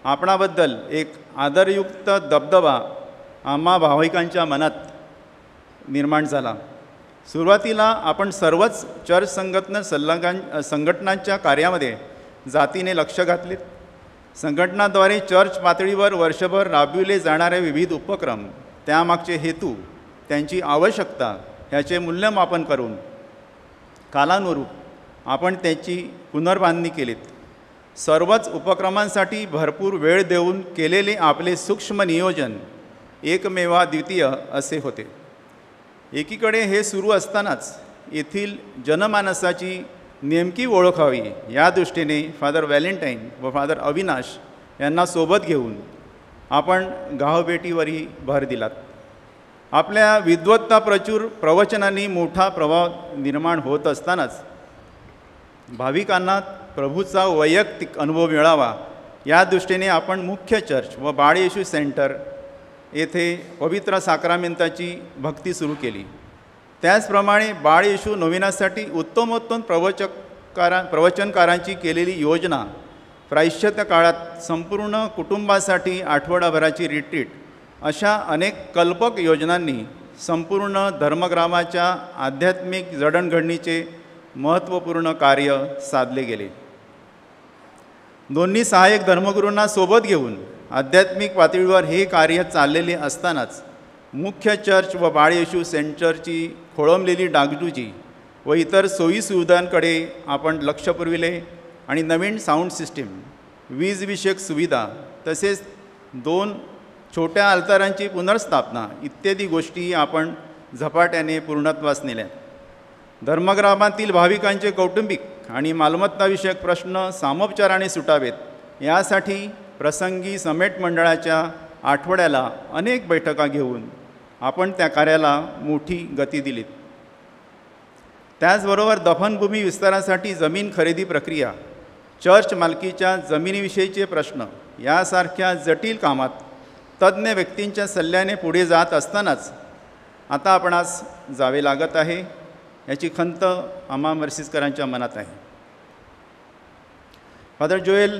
आपणाबद्दल एक आदरयुक्त दबदबा आम्हा भाविकांच्या मनात निर्माण झाला. सुरुवातीला आपण सर्वच चर्च संघटनांच्या कार्यामध्ये जातीने लक्ष घातले. संघटनाद्वारे चर्च पातळीवर वर्षभर राबविले जाणारे विविध उपक्रम, त्यामागचे हेतू, त्यांची आवश्यकता ह्याचे मूल्यमापन करून कालानुरूप आपण त्याची पुनर्बांधणी केलीत. सर्वच उपक्रमांसाठी भरपूर वेळ देऊन केलेले आपले सूक्ष्म नियोजन एकमेवाद्वितीय असे होते. एकीकडे हे सुरू असतानाच येथील जनमानसाची नेमकी ओळख व्हावी या दृष्टीने फादर व्हॅलेंटाईन व फादर अविनाश यांना सोबत घेऊन आपण गावभेटीवरही भर दिलात. आपल्या विद्वत्ता प्रचूर प्रवचनांनी मोठा प्रभाव निर्माण होत असतानाच भाविकांना प्रभूचा वैयक्तिक अनुभव मिळावा या दृष्टीने आपण मुख्य चर्च व बाळ येशू सेंटर येथे पवित्र साक्रामेंताची भक्ती सुरू केली. त्याचप्रमाणे बाळ येशू नवीनासाठी उत्तमोत्तम प्रवचनकारांची केलेली योजना, प्रायश्चित्त काळात संपूर्ण कुटुंबासाठी आठवडाभराची रिट्रीट, अशा अनेक कल्पक योजनांनी संपूर्ण धर्मग्रामाच्या आध्यात्मिक जडणघडणीचे महत्त्वपूर्ण कार्य साधले गेले. दोन्ही सहाय्यक धर्मगुरूंना सोबत घेऊन आध्यात्मिक पातळीवर हे कार्य चाललेले असतानाच मुख्य चर्च व बाळ येशू सेंटरची खोळंबलेली डागडुजी व इतर सोयीसुविधांकडे आपण लक्ष पुरविले आणि नवीन साऊंड सिस्टीम, वीजविषयक सुविधा तसेच 2 छोट्या अल्तारांची पुनर्स्थापना इत्यादी गोष्टी आपण झपाट्याने पूर्णत्वास नेल्या. धर्मग्रामातील भाविकांचे कौटुंबिक आणि मालमत्ताविषयक प्रश्न सामोपचाराने सुटावेत यासाठी प्रसंगी समेट मंडळाच्या आठवड्याला अनेक बैठका घेऊन आपण त्या कार्याला मोठी गती दिलीत. त्याचबरोबर दफनभूमी विस्तारासाठी जमीन खरेदी प्रक्रिया, चर्च मालकीच्या जमिनीविषयीचे प्रश्न यासारख्या जटिल कामात तज्ज्ञ व्यक्तींच्या सल्ल्याने पुढे जात असतानाच आता आपणास जावे लागत आहे याची खंत आम्हा मर्सीजकरांच्या मनात आहे. फादर जोएल,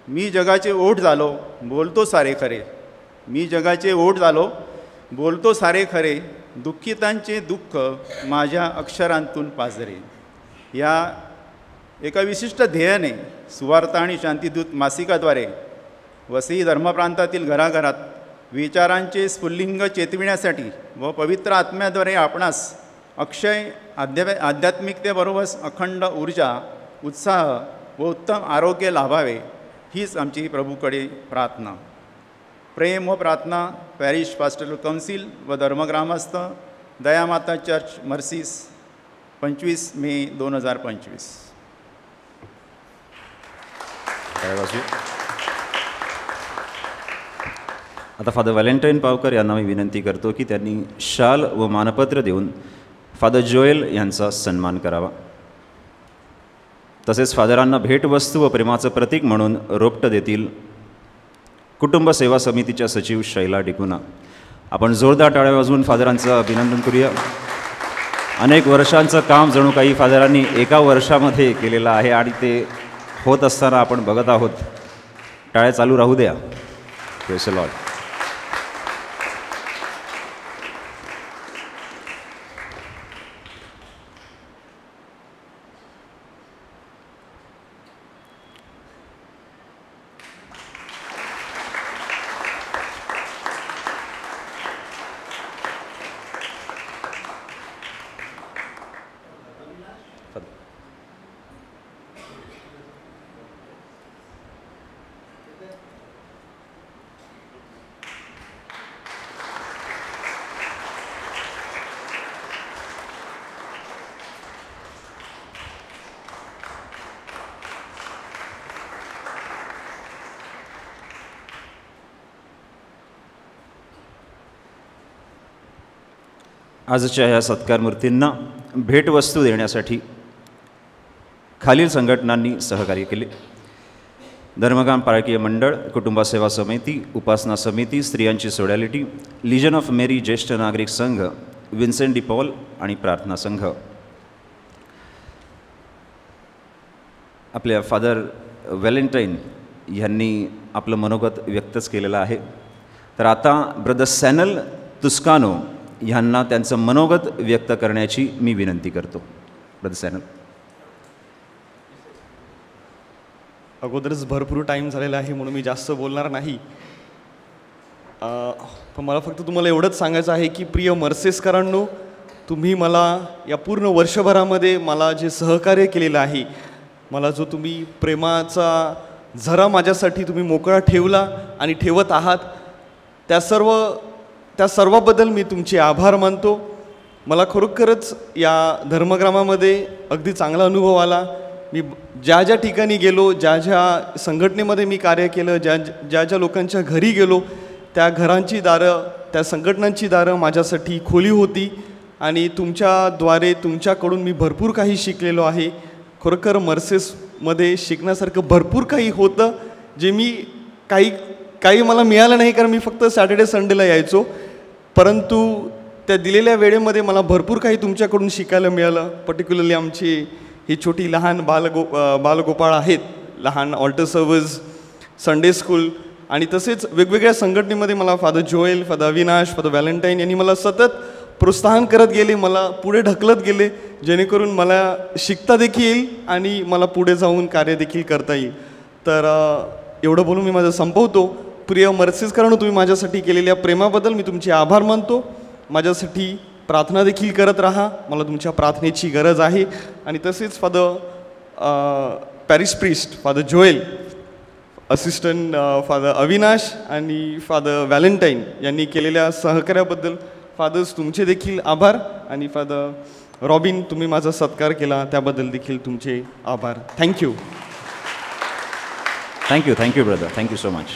मी जगाचे ओठ झालो, बोलतो सारे खरे. मी जगाचे ओठ झालो, बोलतो सारे खरे, दुःखितांचे दुःख माझ्या अक्षरांतून पाजरे. या एका विशिष्ट ध्येयाने सुवार्ता आणि शांतीदूत मासिकाद्वारे वसई धर्मप्रांतातील घराघरात विचारांचे स्फुल्लिंग चेतविण्यासाठी व पवित्र आत्म्याद्वारे आपणास अक्षय आध्यात्मिकतेबरोबरच अखंड ऊर्जा, उत्साह व उत्तम आरोग्य लाभावे हीच आमची प्रभूकडे प्रार्थना. प्रेम व प्रार्थना पॅरिश पास्टरल काउन्सिल व धर्मग्रामस्थ दयामाता चर्च मर्सीस 25 मे 2025. आता फादर व्हॅलेंटाईन पावकर यांना मी विनंती करतो की त्यांनी शाल व मानपत्र देऊन फादर जोएल यांचा सन्मान करावा. तसेच फादरांना भेटवस्तू व प्रेमाचं प्रतीक म्हणून रोपटं देतील कुटुंब सेवा समितीच्या सचिव शैला डिकुना. आपण जोरदार टाळ्या वाजवून फादरांचं अभिनंदन करूया. अनेक वर्षांचं काम जणू काही फादरांनी एका वर्षामध्ये केलेलं आहे आणि ते होत असताना आपण बघत आहोत. टाळ्या चालू राहू द्या. Praise the Lord. आजच्या ह्या सत्कारमूर्तींना भेटवस्तू देण्यासाठी खालील संघटनांनी सहकार्य केले. धर्मकाम पारकीय मंडळ, कुटुंब सेवा समिती, उपासना समिती, स्त्रियांची सोडॅलिटी, लिजन ऑफ मेरी ज्येष्ठ नागरिक संघ, विन्सेंट डी पॉल आणि प्रार्थना संघ. आपल्या फादर व्हॅलेंटाईन यांनी आपलं मनोगत व्यक्तच केलेलं आहे. तर आता ब्रदर सॅनल तुस्कानो ह्यांना त्यांचं मनोगत व्यक्त करण्याची मी विनंती करतो. ब्रदर सॅनल. अगोदरच भरपूर टाईम झालेला आहे म्हणून मी जास्त बोलणार नाही. पण मला फक्त तुम्हाला एवढंच सांगायचं आहे की प्रिय मर्सेसकरांनो, तुम्ही मला या पूर्ण वर्षभरामध्ये मला जे सहकार्य केलेलं आहे, मला जो तुम्ही प्रेमाचा झरा माझ्यासाठी तुम्ही मोकळा ठेवला आणि ठेवत आहात, त्या सर्वाबद्दल मी तुमचे आभार मानतो. मला खरोखरच या धर्मग्रामामध्ये अगदी चांगला अनुभव आला. मी ज्या ज्या ठिकाणी गेलो, ज्या ज्या संघटनेमध्ये मी कार्य केलं, ज्या ज्या लोकांच्या घरी गेलो, त्या घरांची दारं, त्या संघटनांची दारं माझ्यासाठी खोली होती आणि तुमच्याद्वारे तुमच्याकडून मी भरपूर काही शिकलेलो आहे. खरोखर मर्सेसमध्ये शिकण्यासारखं भरपूर काही होतं, जे मी काही मला मिळालं नाही, कारण मी फक्त सॅटर्डे संडेला यायचो. परंतु त्या दिलेल्या वेळेमध्ये मला भरपूर काही तुमच्याकडून शिकायला मिळालं. पर्टिक्युलरली आमची ही छोटी लहान बालगोपाळ आहेत, लहान ऑल्टर सर्व्हिस, संडे स्कूल आणि तसेच वेगवेगळ्या संघटनेमध्ये मला father Joel, father Avinash, father Valentine यांनी मला सतत प्रोत्साहन करत गेले, मला पुढे ढकलत गेले, जेणेकरून मला शिकता देखील येईल आणि मला पुढे जाऊन कार्य देखील करता येईल. तर एवढं बोलून मी माझं संपवतो. प्रिय मर्सेसकरांनो, तुम्ही माझ्यासाठी केलेल्या प्रेमाबद्दल मी तुमचे आभार मानतो. माझ्यासाठी प्रार्थना देखील करत राहा, मला तुमच्या प्रार्थनेची गरज आहे. आणि तसेच father parish priest, father Joel, assistant father Avinash आणि फादर व्हॅलेंटाईन यांनी केलेल्या सहकार्याबद्दल फादर्स तुमचे देखील आभार. आणि फादर रॉबिन, तुम्ही माझा सत्कार केला त्याबद्दल देखील तुमचे आभार. Thank you. Thank you brother, thank you so much.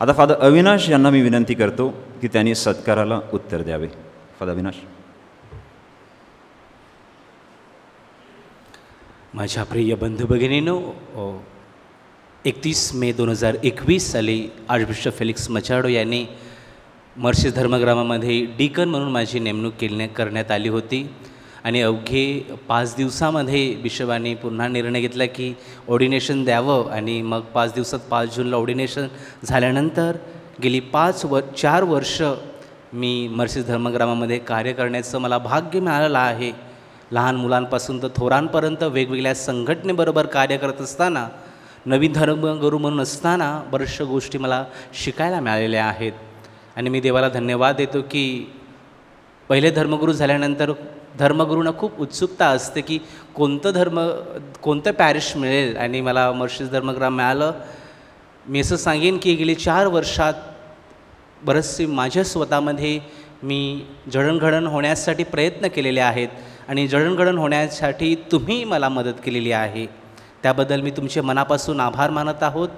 आता फादर अविनाश यांना मी विनंती करतो की त्यांनी सत्काराला उत्तर द्यावे. फादर अविनाश. माझ्या प्रिय बंधू भगिनींनो, 31 मे 2021 साली आर्चबिशप फेलिक्स मचाडो यांनी मर्सेस धर्मग्रामामध्ये डीकन म्हणून माझी नेमणूक करण्यात आली होती. आणि अवघे 5 दिवसामध्ये बिशपांनी पुन्हा निर्णय घेतला की ऑर्डिनेशन द्यावं. आणि मग 5 दिवसात 5 जूनला ऑर्डिनेशन झाल्यानंतर गेली 4 वर्ष मी मर्सेस धर्मग्रामामध्ये कार्य करण्याचं मला भाग्य मिळालेलं आहे. लहान मुलांपासून तर थोरांपर्यंत वेगवेगळ्या संघटनेबरोबर कार्य करत असताना, नवीन धर्मगुरू म्हणून असताना बऱ्याचशा गोष्टी मला शिकायला मिळालेल्या आहेत. आणि मी देवाला धन्यवाद देतो की पहिले धर्मगुरू झाल्यानंतर धर्मगुरूंना खूप उत्सुकता असते की कोणतं पॅरिश मिळेल. आणि मला मर्सेस धर्मग्राम मिळालं. मी असं सांगेन की गेली 4 वर्षात बरेचसे माझ्या स्वतःमध्ये मी जडणघडण होण्यासाठी प्रयत्न केलेले आहेत आणि जडणघडण होण्यासाठी तुम्ही मला मदत केलेली आहे. त्याबद्दल मी तुमचे मनापासून आभार मानत आहोत.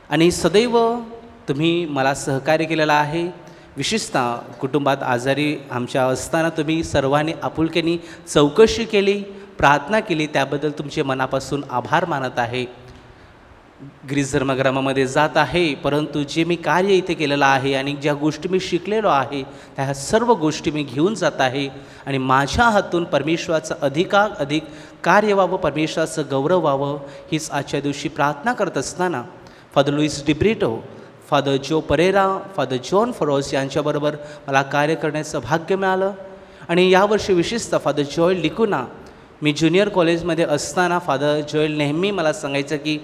आणि सदैव तुम्ही मला सहकार्य केलेलं आहे. विशेषतः कुटुंबात आजारी आमच्या असताना तुम्ही सर्वांनी आपुलकीने चौकशी केली, प्रार्थना केली, त्याबद्दल तुमचे मनापासून आभार मानत आहे. ग्रीस धर्मग्रामामध्ये जात आहे, परंतु जे मी कार्य इथे केलेलं आहे आणि ज्या गोष्टी मी शिकलेलो आहे त्या सर्व गोष्टी मी घेऊन जात आहे आणि माझ्या हातून परमेश्वराचं अधिक कार्य व्हावं, परमेश्वराचं गौरव व्हावं हीच आजच्या दिवशी प्रार्थना करत असताना फादर लुईस डिब्रिटो, फादर जो परेरा, फादर जॉन फरोस यांच्याबरोबर मला कार्य करण्याचं भाग्य मिळालं. आणि यावर्षी विशेषतः फादर जॉयल डिकुना, मी ज्युनियर कॉलेजमध्ये असताना फादर जॉयल नेहमी मला सांगायचं की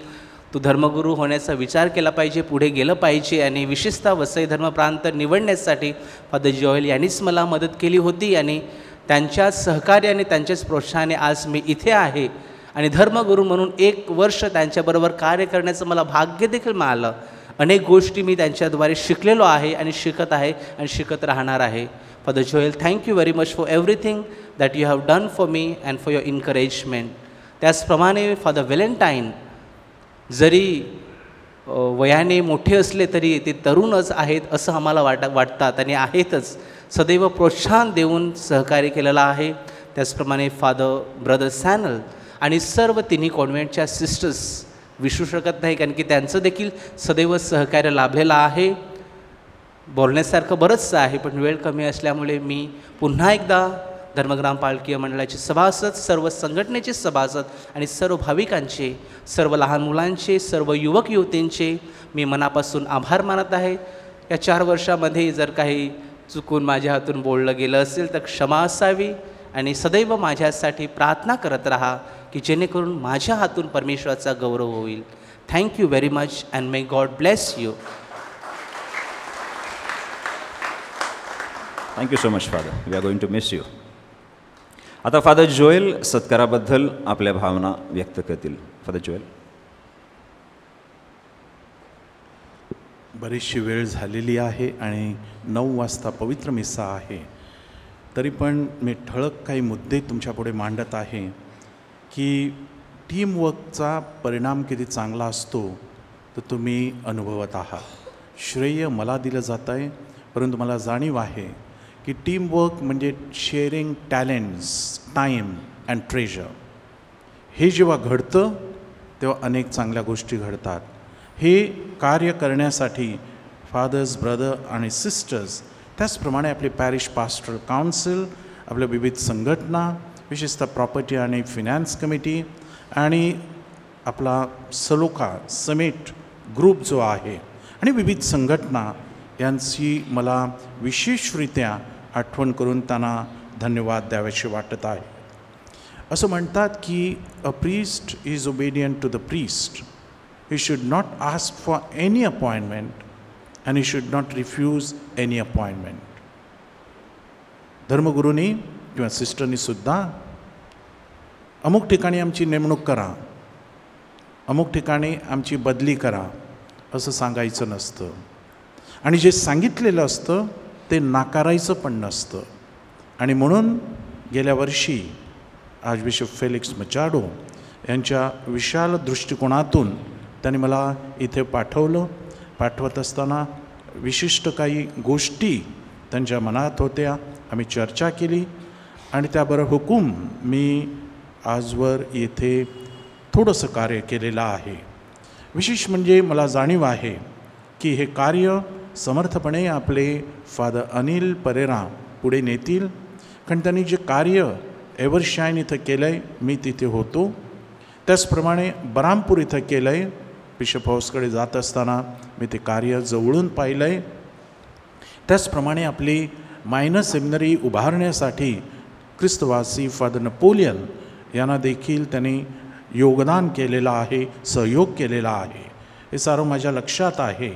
तू धर्मगुरू होण्याचा विचार केला पाहिजे, पुढे गेलं पाहिजे. आणि विशेषतः वसई धर्मप्रांत निवडण्यासाठी फादर जॉयल यांनीच मला मदत केली होती आणि त्यांच्याच सहकार्याने, त्यांच्याच प्रोत्साहाने आज मी इथे आहे आणि धर्मगुरू म्हणून 1 वर्ष त्यांच्याबरोबर कार्य करण्याचं मला भाग्य देखील मिळालं. अनेक गोष्टी मी त्यांच्याद्वारे शिकलेलो आहे आणि शिकत आहे आणि शिकत राहणार आहे. Father Joel, thank you very much for everything that you have done for me and for your encouragement. त्याचप्रमाणे फादर व्हॅलेंटाईन जरी वयाने मोठे असले तरी ते तरुणच आहेत असं आम्हाला वाटतात आणि आहेतच. सदैव प्रोत्साहन देऊन सहकार्य केलेलं आहे. त्याचप्रमाणे फादर ब्रदर सॅनल आणि सर्व तिन्ही कॉन्व्हेंटच्या सिस्टर्स विसरू शकत नाही, कारण की त्यांचं देखील सदैव सहकार्य लाभलेलं आहे. बोलण्यासारखं बरंचसं आहे पण वेळ कमी असल्यामुळे मी पुन्हा एकदा धर्मग्राम पालखी मंडळाचे सभासद, सर्व संघटनेचे सभासद आणि सर्व भाविकांचे, सर्व लहान मुलांचे, सर्व युवक युवतींचे मी मनापासून आभार मानत आहे. या 4 वर्षामध्ये जर काही चुकून माझ्या हातून बोललं गेलं असेल तर क्षमा असावी आणि सदैव माझ्यासाठी प्रार्थना करत राहा की जेणेकरून माझ्या हातून परमेश्वराचा गौरव होईल. Thank you very much and may God bless you. Thank you so much father, we are going to miss you. आता फादर जोएल सत्काराबद्दल आपल्या भावना व्यक्त करतील. Father Joel. बरीचशी वेळ झालेली आहे आणि 9 वाजता पवित्र मिसा आहे. तरी पण मी ठळक काही मुद्दे तुमच्यापुढे मांडत आहे की टीमवर्कचा परिणाम किती चांगला असतो तो तुम्ही अनुभवत आहात. श्रेय मला दिलं जात आहे, परंतु मला जाणीव आहे की टीमवर्क म्हणजे sharing talents, time and treasure. हे जेव्हा घडतं तेव्हा अनेक चांगल्या गोष्टी घडतात. हे कार्य करण्यासाठी फादर्स, ब्रदर आणि सिस्टर्स, त्याचप्रमाणे आपले पॅरिश पास्टरल काउन्सिल, आपल्या विविध संघटना, विशेषतः प्रॉपर्टी आणि फिनान्स कमिटी आणि आपला सलोखा समिट ग्रुप जो आहे आणि विविध संघटना यांची मला विशेषरित्या आठवण करून त्यांना धन्यवाद द्यावेसे वाटत आहे. असं म्हणतात की a priest is obedient to the priest. He should not ask for any appointment and he should not refuse any appointment. धर्मगुरूंनी किंवा सिस्टरनी सुद्धा अमुक ठिकाणी आमची नेमणूक करा, अमुक ठिकाणी आमची बदली करा असं सांगायचं नसतं आणि जे सांगितलेलं असतं ते नाकारायचं पण नसतं. आणि म्हणून गेल्या वर्षी आर्चबिशप फेलिक्स मचाडो यांच्या विशाल दृष्टिकोनातून त्यांनी मला इथे पाठवलं. पाठवत असताना विशिष्ट काही गोष्टी त्यांच्या मनात होत्या, आम्ही चर्चा केली आणि त्याबरोबर हुकूम मी आजवर येथे थोडंसं कार्य केलेलं आहे. विशेष म्हणजे मला जाणीव आहे की हे कार्य समर्थपणे आपले फादर अनिल परेरा पुढे नेतील, कारण त्यांनी जे कार्य एव्हरशाईन इथं केलं आहे मी तिथे होतो. त्याचप्रमाणे बरामपूर इथं केलं आहे. बिशप हाऊसकडे जात असताना मी ते कार्य जवळून पाहिलं आहे. त्याचप्रमाणे आपली मायनर सेमिनरी उभारण्यासाठी ख्रिस्तवासी फादर नपोलियन यांना देखील त्यांनी योगदान केलेलं आहे, सहयोग केलेला आहे. हे सारं माझ्या लक्षात आहे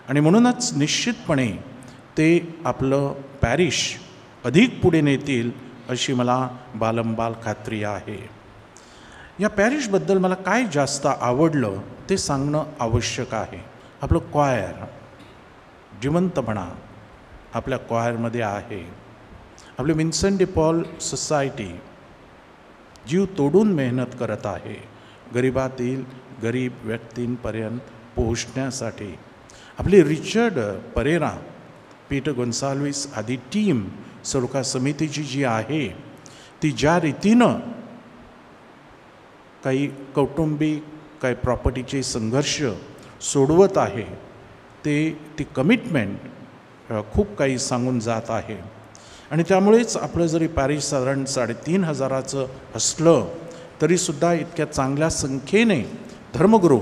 आणि म्हणूनच निश्चितपणे ते आपलं पॅरिश अधिक पुढे नेतील अशी मला बालंबाल खात्री आहे. या पॅरिशबद्दल मला काय जास्त आवडलं ते सांगणं आवश्यक आहे. आपलं क्वायर, जिवंतपणा आपल्या क्वायरमध्ये आहे. आपले विन्सेंट डी पॉल सोसायटी जीव तोडून मेहनत करत आहे गरिबातील गरीब व्यक्तींपर्यंत पोहोचण्यासाठी. आपली रिचर्ड परेरा, पीटर गोन्साल्विस आदी टीम सलोखा समितीची जी आहे ती ज्या रीतीनं काही कौटुंबिक काही प्रॉपर्टीचे संघर्ष सोडवत आहे, ती कमिटमेंट खूप काही सांगून जात आहे. आणि त्यामुळेच आपलं जरी पॅरिश साधारण 3,500 असलं तरीसुद्धा इतक्या चांगल्या संख्येने धर्मगुरू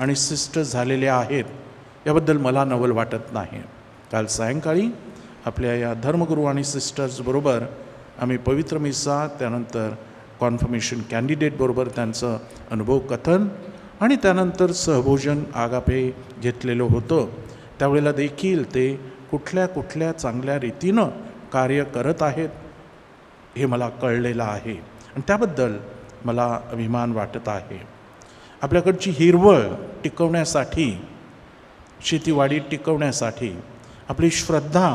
आणि सिस्टर झालेले आहेत याबद्दल मला नवल वाटत नाही. काल सायंकाळी आपल्या या धर्मगुरू आणि सिस्टर्सबरोबर आम्ही पवित्र मिसा, त्यानंतर कॉन्फर्मेशन कॅन्डिडेटबरोबर त्यांचं अनुभव कथन आणि त्यानंतर सहभोजन आगापे घेतलेलं होतं. त्यावेळेला देखील ते कुठल्या कुठल्या चांगल्या रीतीनं कार्य करत आहेत हे मला कळलेलं आहे आणि त्याबद्दल मला अभिमान वाटत आहे. आपल्याकडची हिरवळ टिकवण्यासाठी, शेतीवाडी टिकवण्यासाठी, आपली श्रद्धा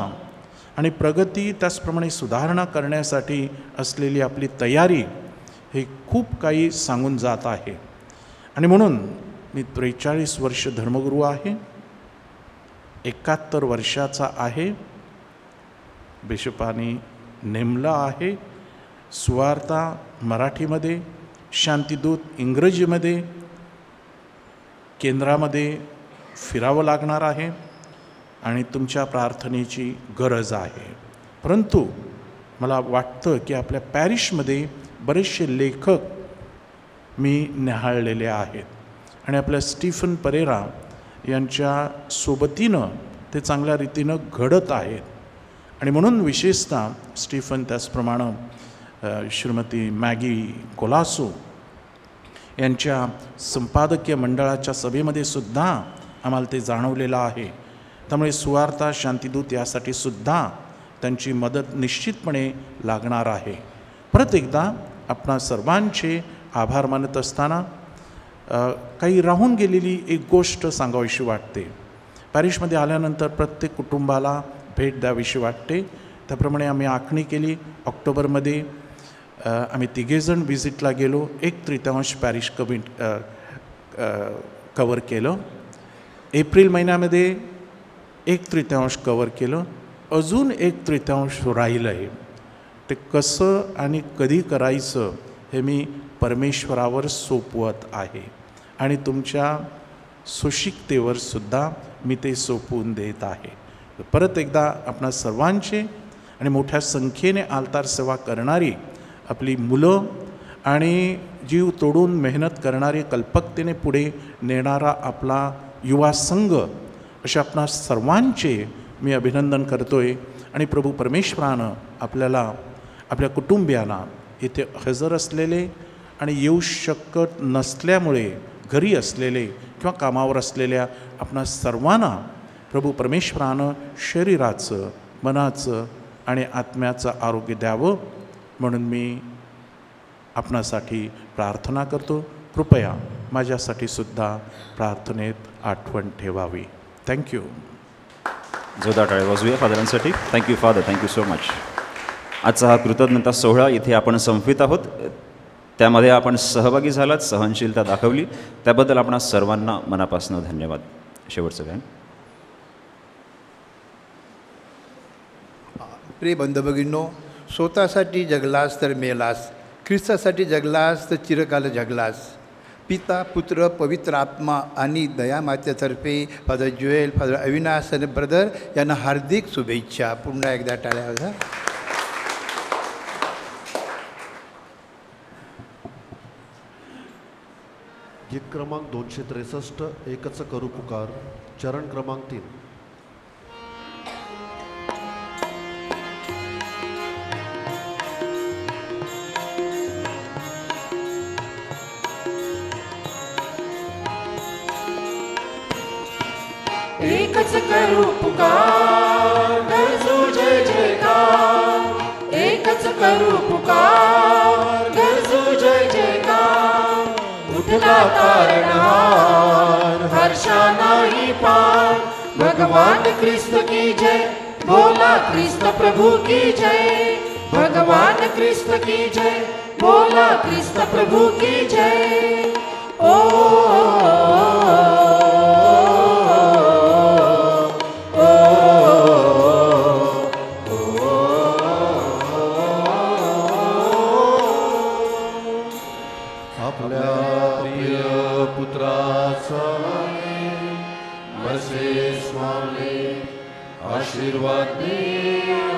आणि प्रगती, त्याचप्रमाणे सुधारणा करण्यासाठी असलेली आपली तयारी हे खूप काही सांगून जात आहे. आणि म्हणून मी 43 वर्ष धर्मगुरू आहे, 71 वर्षाचा आहे, बिशपांनी नेमला आहे, सुवार्ता मराठीमध्ये, शांतिदूत इंग्रजीमध्ये, केंद्रामध्ये फिरावं लागणार आहे आणि तुमच्या प्रार्थनेची गरज आहे. परंतु मला वाटतं की आपल्या पॅरिशमध्ये बरेचसे लेखक मी न्याहाळलेले आहेत आणि आपल्या स्टीफन परेरा यांच्या सोबतीनं ते चांगल्या रीतीनं घडत आहेत. आणि म्हणून विशेषतः स्टीफन, त्याचप्रमाणे श्रीमती मॅगी कोलासो यांच्या संपादकीय मंडळाच्या सभेमध्ये सुद्धा आम्हाला ते जाणवलेलं आहे. त्यामुळे सुवार्ता, शांतिदूत यासाठी सुद्धा त्यांची मदत निश्चितपणे लागणार आहे. परत एकदा आपणा सर्वांचे आभार मानत असताना काही राहून गेलेली एक गोष्ट सांगावीशी वाटते. पॅरिशमध्ये आल्यानंतर प्रत्येक कुटुंबाला भेट द्यावीशी वाटते. त्याप्रमाणे आम्ही आखणी केली. ऑक्टोबरमध्ये आम्ही 3 जण व्हिजिटला गेलो. 1/3 पॅरिश कवर केलं. एप्रिल महिन्यामध्ये 1/3 कवर केलं. अजून 1/3 राहिलं आहे. ते कसं आणि कधी करायचं हे मी परमेश्वरावर सोपवत आहे आणि तुमच्या सुशिकतेवर सुद्धा मी ते सोपवून देत आहे. परत एकदा आपणा सर्वांचे आणि मोठ्या संख्येने आलतार सेवा करणारी आपली मुलं आणि जीव तोडून मेहनत करणारी, कल्पकतेने पुढे नेणारा आपला युवा संघ, अशा आपणा सर्वांचे मी अभिनंदन करतो आहे. आणि प्रभू परमेश्वरानं आपल्याला, आपल्या कुटुंबियांना, इथे हजर असलेले आणि येऊ शकत नसल्यामुळे घरी असलेले किंवा कामावर असलेल्या आपणा सर्वांना प्रभू परमेश्वरानं शरीराचं, मनाचं आणि आत्म्याचं आरोग्य द्यावं म्हणून मी आपणासाठी प्रार्थना करतो. कृपया माझ्यासाठी सुद्धा प्रार्थनेत आठवण ठेवावी. थँक्यू. जोरदार टाळ्या वाजवूया फादरांसाठी. Thank you father, thank you so much. आजचा हा कृतज्ञता सोहळा इथे आपण संपवित आहोत. त्यामध्ये आपण सहभागी झालात, सहनशीलता दाखवली, त्याबद्दल आपणा सर्वांना मनापासून धन्यवाद. शेवटचं गाणं. प्रिय बंधू भगिनींनो, स्वतःसाठी जगलास तर मेलास, ख्रिस्तासाठी जगलास तर चिरकाल जगलास. पिता, पुत्र, पवित्र आत्मा आणि दयामातेतर्फे फादर ज्युएल, फादर अविनाश आणि ब्रदर यांना हार्दिक शुभेच्छा. पुन्हा एकदा टाळ्या वाजवा. गीत क्रमांक 263, एकच करू पुकार, चरण क्रमांक 3. एकच करू पुकार, गरजू जय जयकार. एकच करू पुकार, गरजू जय जयकार. उठला तारणहार, हर्षा नाही पार. भगवान ख्रिस्त की जय, बोला ख्रिस्त प्रभु की जय. भगवान ख्रिस्त की जय, बोला ख्रिस्त प्रभु की जय. ओ आपल्या प्रिय पुत्राचा बसे स्वामी आशीर्वाद दे